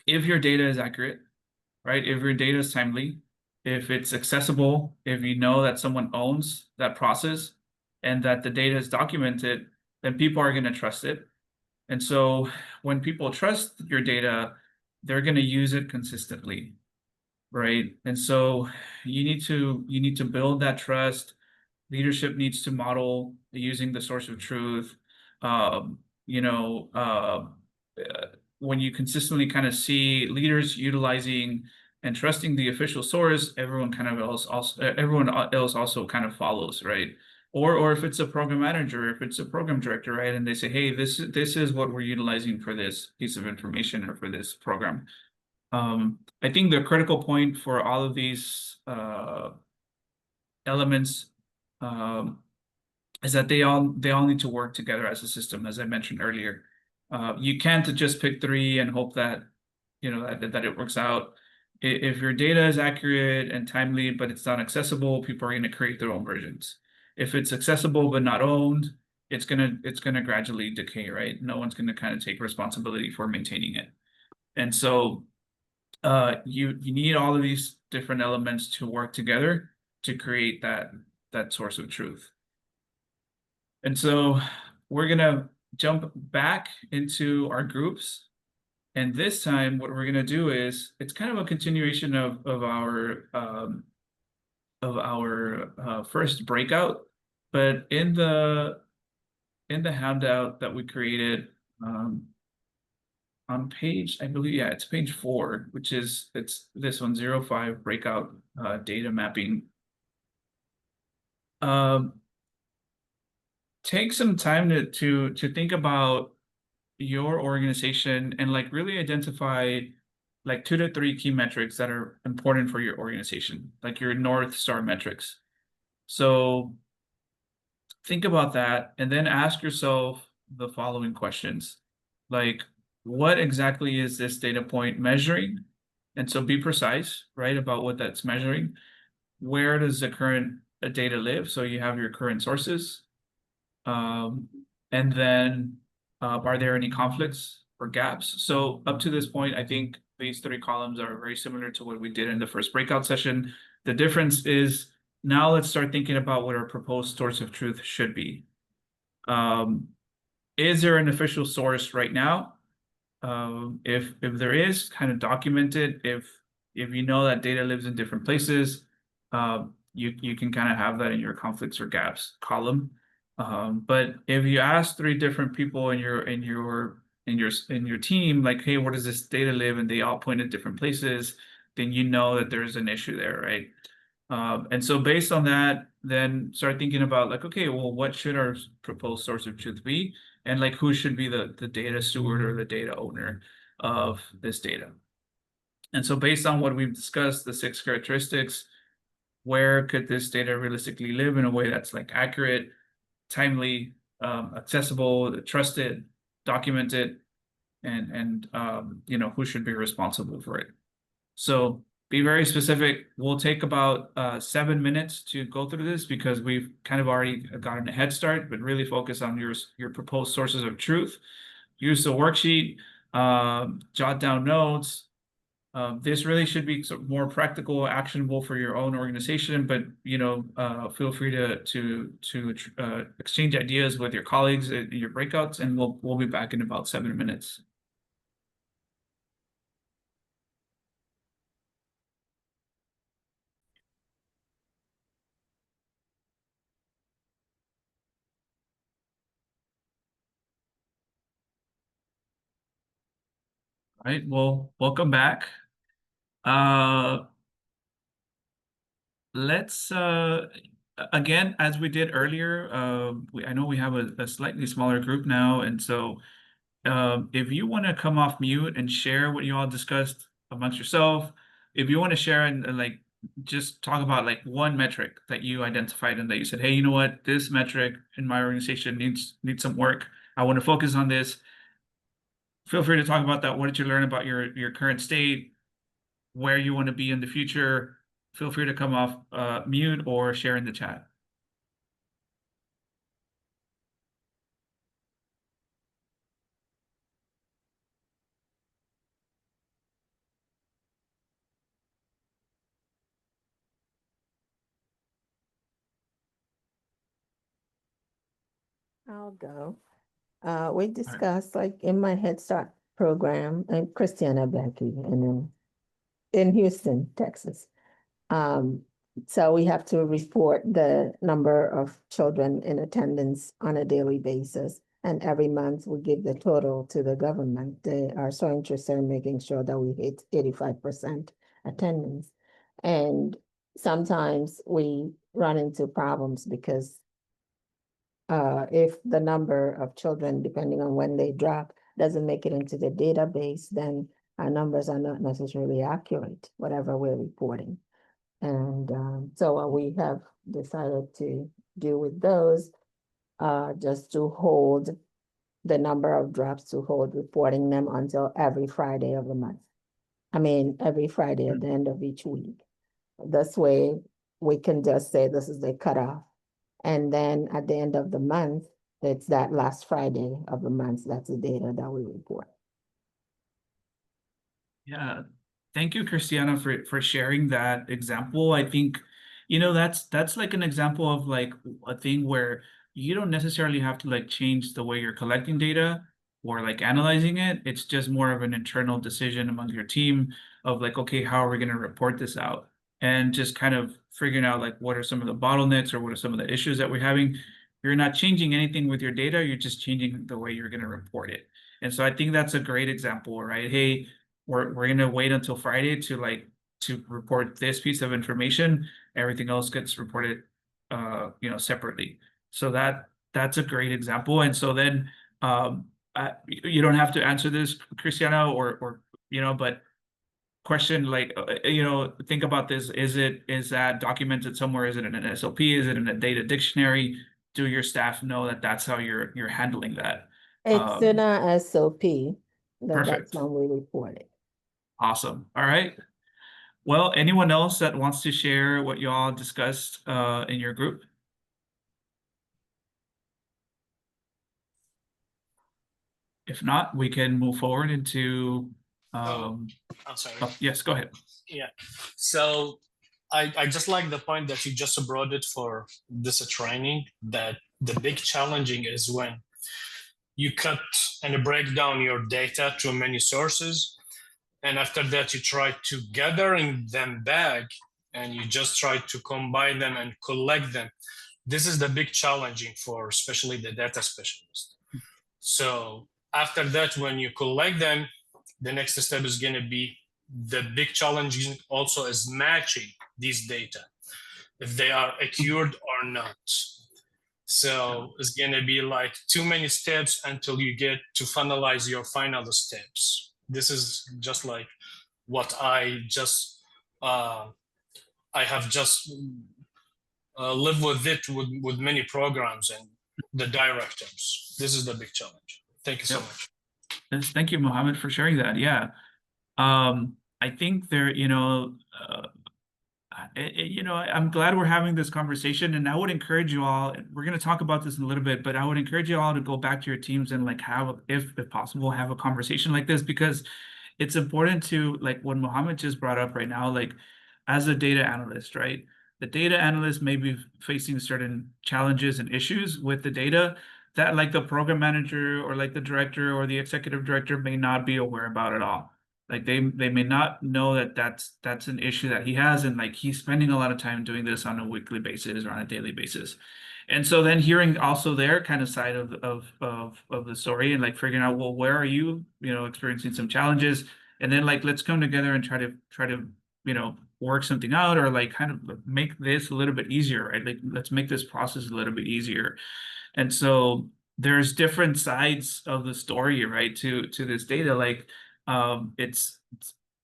if your data is accurate, right? If your data is timely, if it's accessible, if you know that someone owns that process and that the data is documented, then people are going to trust it. And so when people trust your data, they're going to use it consistently, right? And so you need to build that trust. Leadership needs to model using the source of truth. When you consistently kind of see leaders utilizing and trusting the official source, everyone else also kind of follows, right? Or if it's a program manager, if it's a program director, right, and they say, hey, this is what we're utilizing for this piece of information or for this program. I think the critical point for all of these elements is that they all need to work together as a system, as I mentioned earlier. You can't just pick three and hope that that it works out. If your data is accurate and timely, but it's not accessible, people are going to create their own versions. If it's accessible but not owned, it's gonna gradually decay, right? No one's gonna kind of take responsibility for maintaining it. And so you need all of these different elements to work together to create that source of truth. And so we're gonna jump back into our groups. And this time, what we're gonna do is it's kind of a continuation of our first breakout, but in the handout that we created on page, I believe, yeah, it's page 4, which is it's this one, 05 breakout data mapping. Take some time to think about your organization and like really identify like 2 to 3 key metrics that are important for your organization, like your North Star metrics. So think about that and then ask yourself the following questions. Like, what exactly is this data point measuring? And so be precise, right, about what that's measuring. Where does the current data live? So you have your current sources. And then are there any conflicts or gaps? So up to this point, I think these 3 columns are very similar to what we did in the first breakout session. The difference is now let's start thinking about what our proposed source of truth should be. Is there an official source right now? If there is, kind of document it. If you know that data lives in different places, you can kind of have that in your conflicts or gaps column. But if you ask 3 different people in your team, like, hey, where does this data live? And they all point at different places, then you know that there's an issue there, right? And so based on that, then start thinking about like, okay, well, what should our proposed source of truth be? And like, who should be the data steward or the data owner of this data? And so based on what we've discussed, the 6 characteristics, where could this data realistically live in a way that's like accurate, timely, accessible, trusted, documented, and who should be responsible for it? So be very specific. We'll take about 7 minutes to go through this because we've kind of already gotten a head start, but really focus on your proposed sources of truth. Use the worksheet, jot down notes. This really should be sort of more practical, actionable for your own organization, but feel free to exchange ideas with your colleagues in your breakouts, and we'll be back in about 7 minutes. All right, well, welcome back. Let's again, as we did earlier, I know we have a slightly smaller group now, and so if you want to come off mute and share what you all discussed amongst yourself, if you want to share and like just talk about like one metric that you identified and that you said, hey, you know what, this metric in my organization needs some work. I want to focus on this. Feel free to talk about that. What did you learn about your current state? Where you want to be in the future? Feel free to come off mute or share in the chat. I'll go. We discussed like in my Head Start program, and Christiana Becky, and in Houston, Texas. So we have to report the number of children in attendance on a daily basis. And every month we give the total to the government. They are so interested in making sure that we hit 85% attendance. And sometimes we run into problems because if the number of children, depending on when they drop, doesn't make it into the database, then our numbers are not necessarily accurate, whatever we're reporting. And so what we have decided to do with those, just to hold the number of drops, to hold reporting them until every Friday of the month. I mean, every Friday at the end of each week. This way, we can just say this is the cutoff. And then at the end of the month, it's that last Friday of the month, that's the data that we report. Yeah, thank you, Christiana, for sharing that example. I think, that's like an example of like a thing where you don't necessarily have to like change the way you're collecting data or like analyzing it. It's just more of an internal decision among your team of like, okay, how are we going to report this out? And just kind of figuring out like what are some of the bottlenecks or what are some of the issues that we're having. You're not changing anything with your data, you're just changing the way you're going to report it. And so I think that's a great example, right? Hey, we're gonna wait until Friday to report this piece of information. Everything else gets reported separately. So that's a great example. And so then you don't have to answer this, Cristiano, or but question like think about this. Is that documented somewhere? Is it in an SOP? Is it in a data dictionary? Do your staff know that that's how you're handling that? It's in our SOP, that's Perfect. when we report it. Awesome. All right. Well, anyone else that wants to share what you all discussed in your group? If not, we can move forward into I'm sorry. yes, go ahead. Yeah. So I just like the point that you just brought it for this training, that the big challenging is when you cut and break down your data to many sources. And after that, you try to gathering them back and you just try to combine them and collect them. This is the big challenging for especially the data specialist. So after that, when you collect them, the next step is going to be the big challenge also is matching these data, if they are accurate or not. So it's going to be like too many steps until you get to finalize your final steps. This is just like what I have just lived with it with many programs and the directors. This is the big challenge. Thank you so much. Yes, thank you, Mohammed, for sharing that. Yeah. I think I'm glad we're having this conversation, and I would encourage you all, we're going to talk about this in a little bit, but I would encourage you all to go back to your teams and like have, if possible, have a conversation like this, because it's important to, like what Mohammed just brought up right now, like as a data analyst, right? The data analyst may be facing certain challenges and issues with the data that like the program manager or like the director or the executive director may not be aware about at all. Like they may not know that that's an issue that he has, and like he's spending a lot of time doing this on a weekly basis or on a daily basis. And so then hearing also their kind of side of the story and like figuring out, well, where are you, experiencing some challenges, and then like let's come together and try to work something out, or like kind of make this a little bit easier, right? Like let's make this process a little bit easier. And so there's different sides of the story, right, to this data. Like it's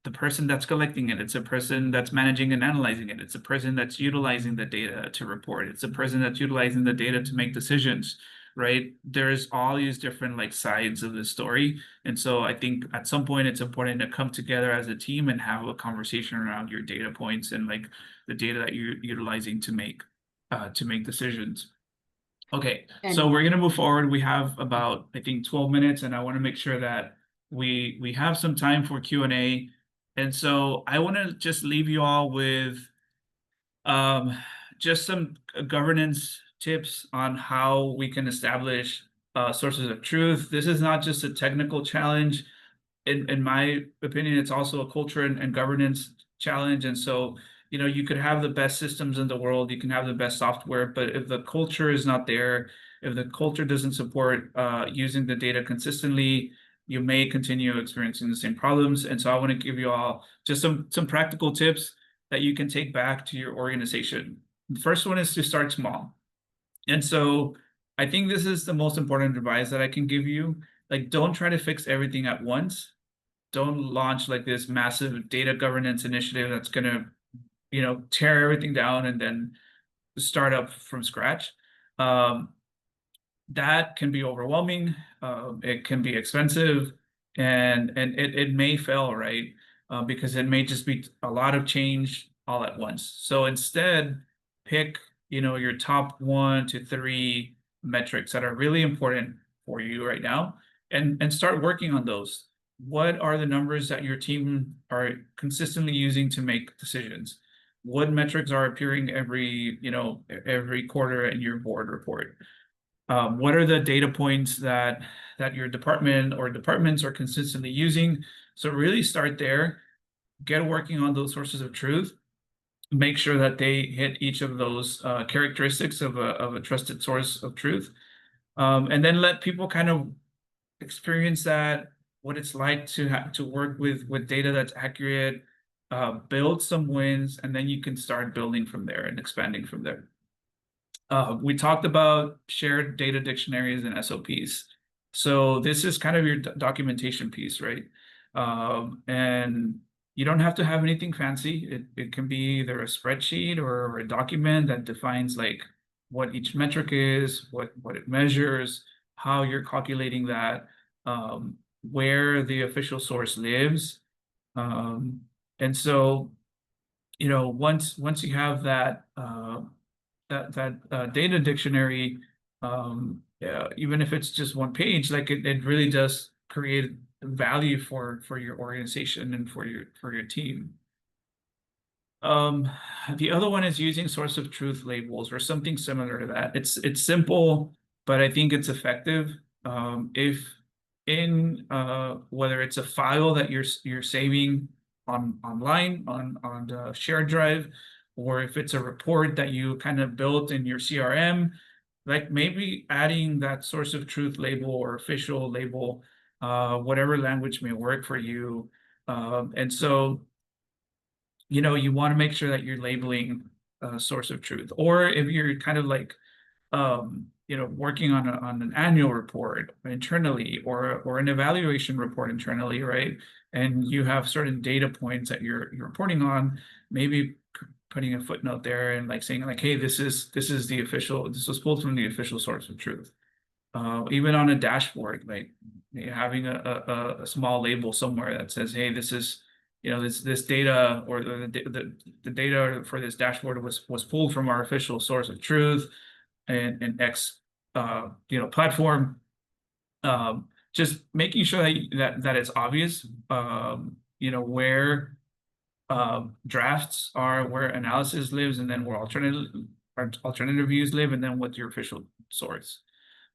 the person that's collecting it, it's a person that's managing and analyzing it, it's a person that's utilizing the data to report, it's a person that's utilizing the data to make decisions, right? There's all these different like sides of the story. And so I think at some point it's important to come together as a team and have a conversation around your data points and like the data that you're utilizing to make decisions. Okay, so And- we're gonna move forward. We have about, I think, 12 minutes, and I want to make sure that we have some time for Q&A. And so I want to just leave you all with just some governance tips on how we can establish sources of truth. This is not just a technical challenge. In my opinion, it's also a culture and governance challenge. And so, you could have the best systems in the world, you can have the best software, but if the culture is not there, if the culture doesn't support using the data consistently, you may continue experiencing the same problems. And so I want to give you all just some practical tips that you can take back to your organization. The first one is to start small. And so I think this is the most important advice that I can give you. Like, don't try to fix everything at once. Don't launch like this massive data governance initiative that's going to, tear everything down and then start up from scratch. That can be overwhelming. It can be expensive, and it may fail, right? because it may just be a lot of change all at once. So instead, pick, your top 1 to 3 metrics that are really important for you right now, and start working on those. What are the numbers that your team are consistently using to make decisions? What metrics are appearing every quarter in your board report? What are the data points that your department or departments are consistently using? So really start there, get working on those sources of truth, make sure that they hit each of those characteristics of a trusted source of truth, and then let people kind of experience that, what it's like to have to work with data that's accurate, build some wins, and then you can start building from there and expanding from there. We talked about shared data dictionaries and SOPs. So this is kind of your documentation piece, right? And you don't have to have anything fancy. It can be either a spreadsheet or a document that defines like what each metric is, what it measures, how you're calculating that, where the official source lives. And so, once you have that data dictionary, yeah, even if it's just 1 page, like it really does create value for your organization and for your team. The other one is using source of truth labels or something similar to that. It's simple, but I think it's effective. If in whether it's a file that you're saving online on the shared drive, or if it's a report that you kind of built in your CRM, like maybe adding that source of truth label or official label, whatever language may work for you. And so, you want to make sure that you're labeling a source of truth. Or if you're kind of like, working on an annual report internally, or an evaluation report internally, right? And you have certain data points that you're reporting on, maybe putting a footnote there and like saying like, hey, this was pulled from the official source of truth. Even on a dashboard, like having a small label somewhere that says, hey, this is, this data, or the data for this dashboard was pulled from our official source of truth and X platform. Just making sure that it's obvious, where drafts are, where analysis lives, and then where alternative views live, and then what's your official source.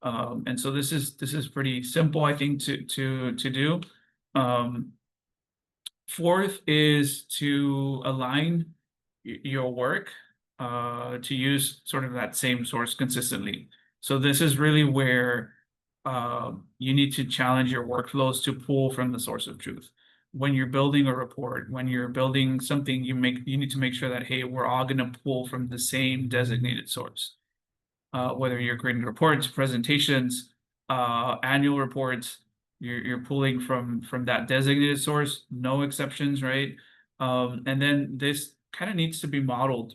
And so this is pretty simple, I think, to do. Fourth is to align your work to use sort of that same source consistently. So this is really where you need to challenge your workflows to pull from the source of truth. When you're building a report, when you're building something, you need to make sure that, hey, we're all going to pull from the same designated source. Whether you're creating reports, presentations, annual reports, you're pulling from that designated source, no exceptions, right? And then this kind of needs to be modeled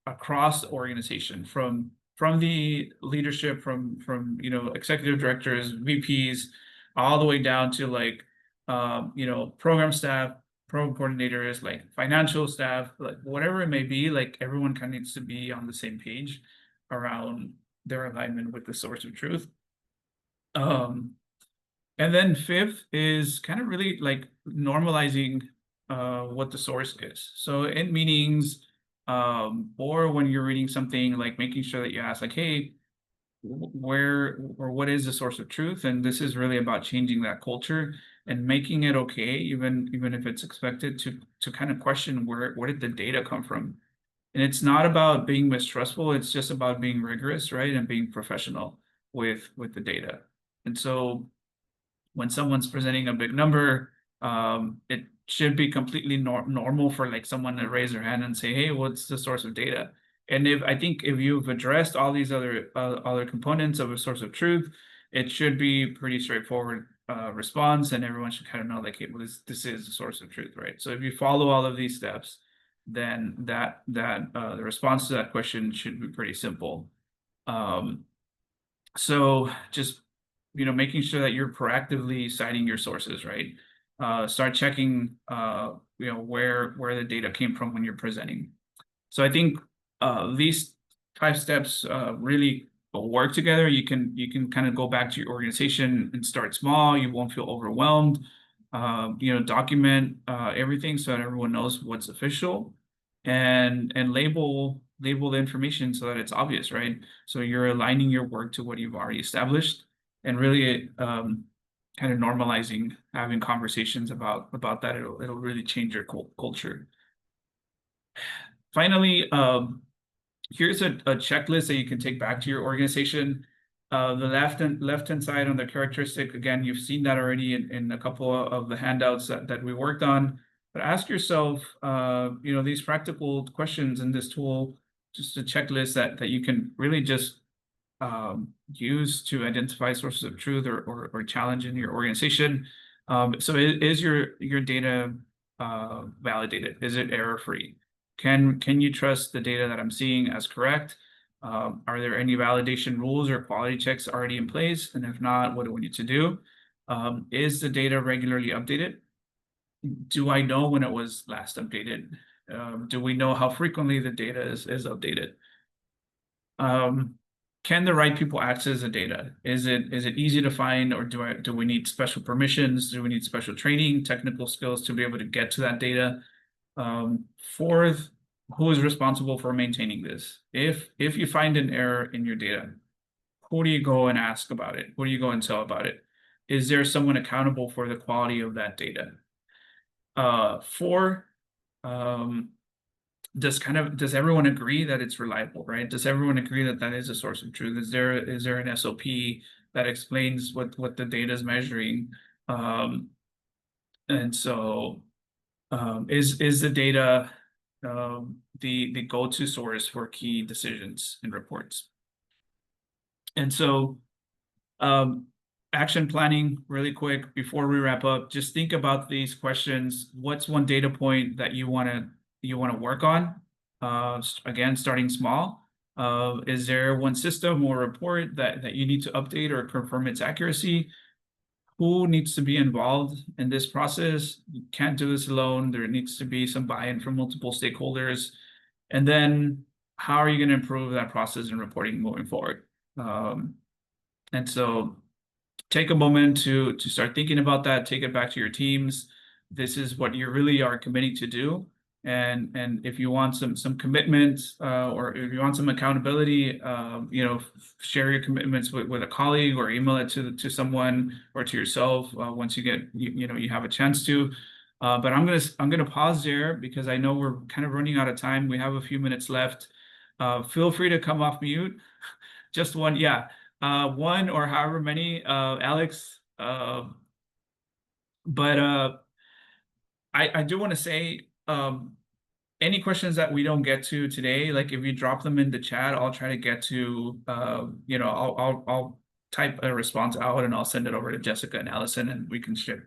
across the organization, from the leadership, from executive directors, VPs, all the way down to like program staff, program coordinators, like financial staff, like whatever it may be. Like everyone kind of needs to be on the same page around their alignment with the source of truth. And then fifth is kind of really like normalizing what the source is. So in meetings, or when you're reading something, like making sure that you ask like, hey, where or what is the source of truth? And this is really about changing that culture and making it okay, even if it's expected, to kind of question where did the data come from. And it's not about being mistrustful, it's just about being rigorous, right? And being professional with the data. And so when someone's presenting a big number, it should be completely normal for like someone to raise their hand and say, hey, what's the source of data? And I think if you've addressed all these other components of a source of truth, it should be pretty straightforward response, and everyone should kind of know like, hey, well, this is the source of truth, right? So if you follow all of these steps, then the response to that question should be pretty simple. So just making sure that you're proactively citing your sources, right? start checking, where the data came from when you're presenting. So I think these 5 steps really work together. You can kind of go back to your organization and start small. You won't feel overwhelmed. Document everything so that everyone knows what's official, and label the information so that it's obvious, right? So you're aligning your work to what you've already established, and really kind of normalizing having conversations about that. It'll really change your culture. Finally, here's a checklist that you can take back to your organization. The left-hand side on the characteristic, again, you've seen that already in a couple of the handouts that we worked on. But ask yourself, these practical questions in this tool, just a checklist that you can really just use to identify sources of truth or challenge in your organization. So is your data validated? Is it error-free? Can you trust the data that I'm seeing as correct? Are there any validation rules or quality checks already in place? And if not, what do we need to do? Is the data regularly updated? Do I know when it was last updated? Do we know how frequently the data is updated? Can the right people access the data? Is it easy to find, or do we need special permissions? Do we need special training, technical skills to be able to get to that data? Fourth, who is responsible for maintaining this? If you find an error in your data, who do you go and ask about it? Who do you go and tell about it? Is there someone accountable for the quality of that data? Four, does everyone agree that it's reliable, right? Does everyone agree that that is a source of truth? Is there an SOP that explains what the data is measuring? And so is the data the go-to source for key decisions and reports? And so action planning, really quick before we wrap up, just think about these questions. What's one data point that you want to work on? Again, starting small. Is there one system or report that you need to update or confirm its accuracy? Who needs to be involved in this process? You can't do this alone. There needs to be some buy-in from multiple stakeholders. And then how are you going to improve that process and reporting moving forward? And so take a moment to start thinking about that. Take it back to your teams. This is what you really are committing to do. And if you want some commitment, or if you want some accountability, share your commitments with a colleague, or email it to someone or to yourself once you get you have a chance to. But I'm gonna pause there because I know we're kind of running out of time. We have a few minutes left. Feel free to come off mute. Just one, yeah, one or however many, Alex. But I do want to say, any questions that we don't get to today, like if you drop them in the chat, I'll try to get to, I'll type a response out and I'll send it over to Jessica and Allison, and we can share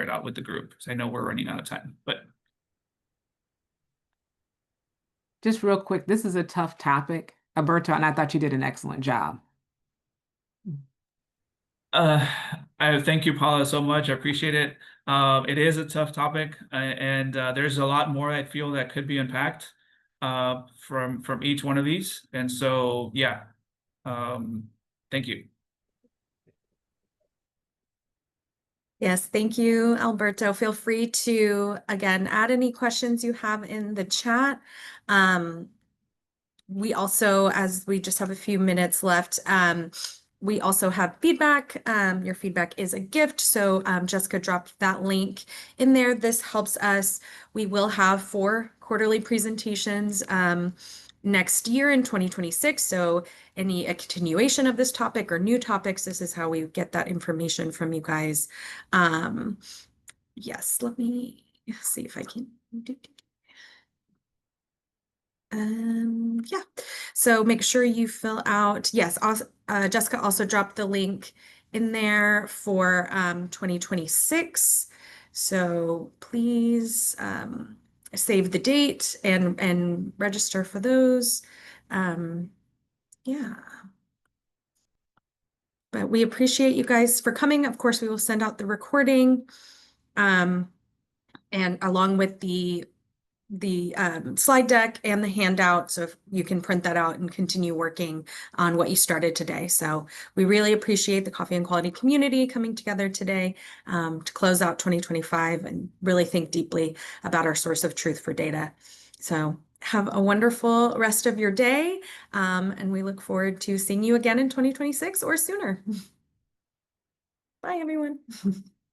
it out with the group, because I know we're running out of time. But Just real quick, this is a tough topic, Alberto, and I thought you did an excellent job. I thank you, Paula, so much. I appreciate it. It is a tough topic, and there's a lot more I feel that could be unpacked from each one of these. And so, yeah, thank you. Yes, thank you, Alberto. Feel free to, again, add any questions you have in the chat. We also, as we just have a few minutes left, we also have feedback. Your feedback is a gift. So Jessica dropped that link in there. This helps us. We will have 4 quarterly presentations next year in 2026. So any a continuation of this topic or new topics, this is how we get that information from you guys. Yes, let me see if I can do. Yeah, so make sure you fill out, yes, also, Jessica also dropped the link in there for 2026. So please save the date and register for those. Yeah. But we appreciate you guys for coming. Of course, we will send out the recording. And along with the slide deck and the handout, so if you can print that out and continue working on what you started today. So we really appreciate the Coffee and Quality community coming together today to close out 2025 and really think deeply about our source of truth for data. So have a wonderful rest of your day, and we look forward to seeing you again in 2026 or sooner. Bye, everyone.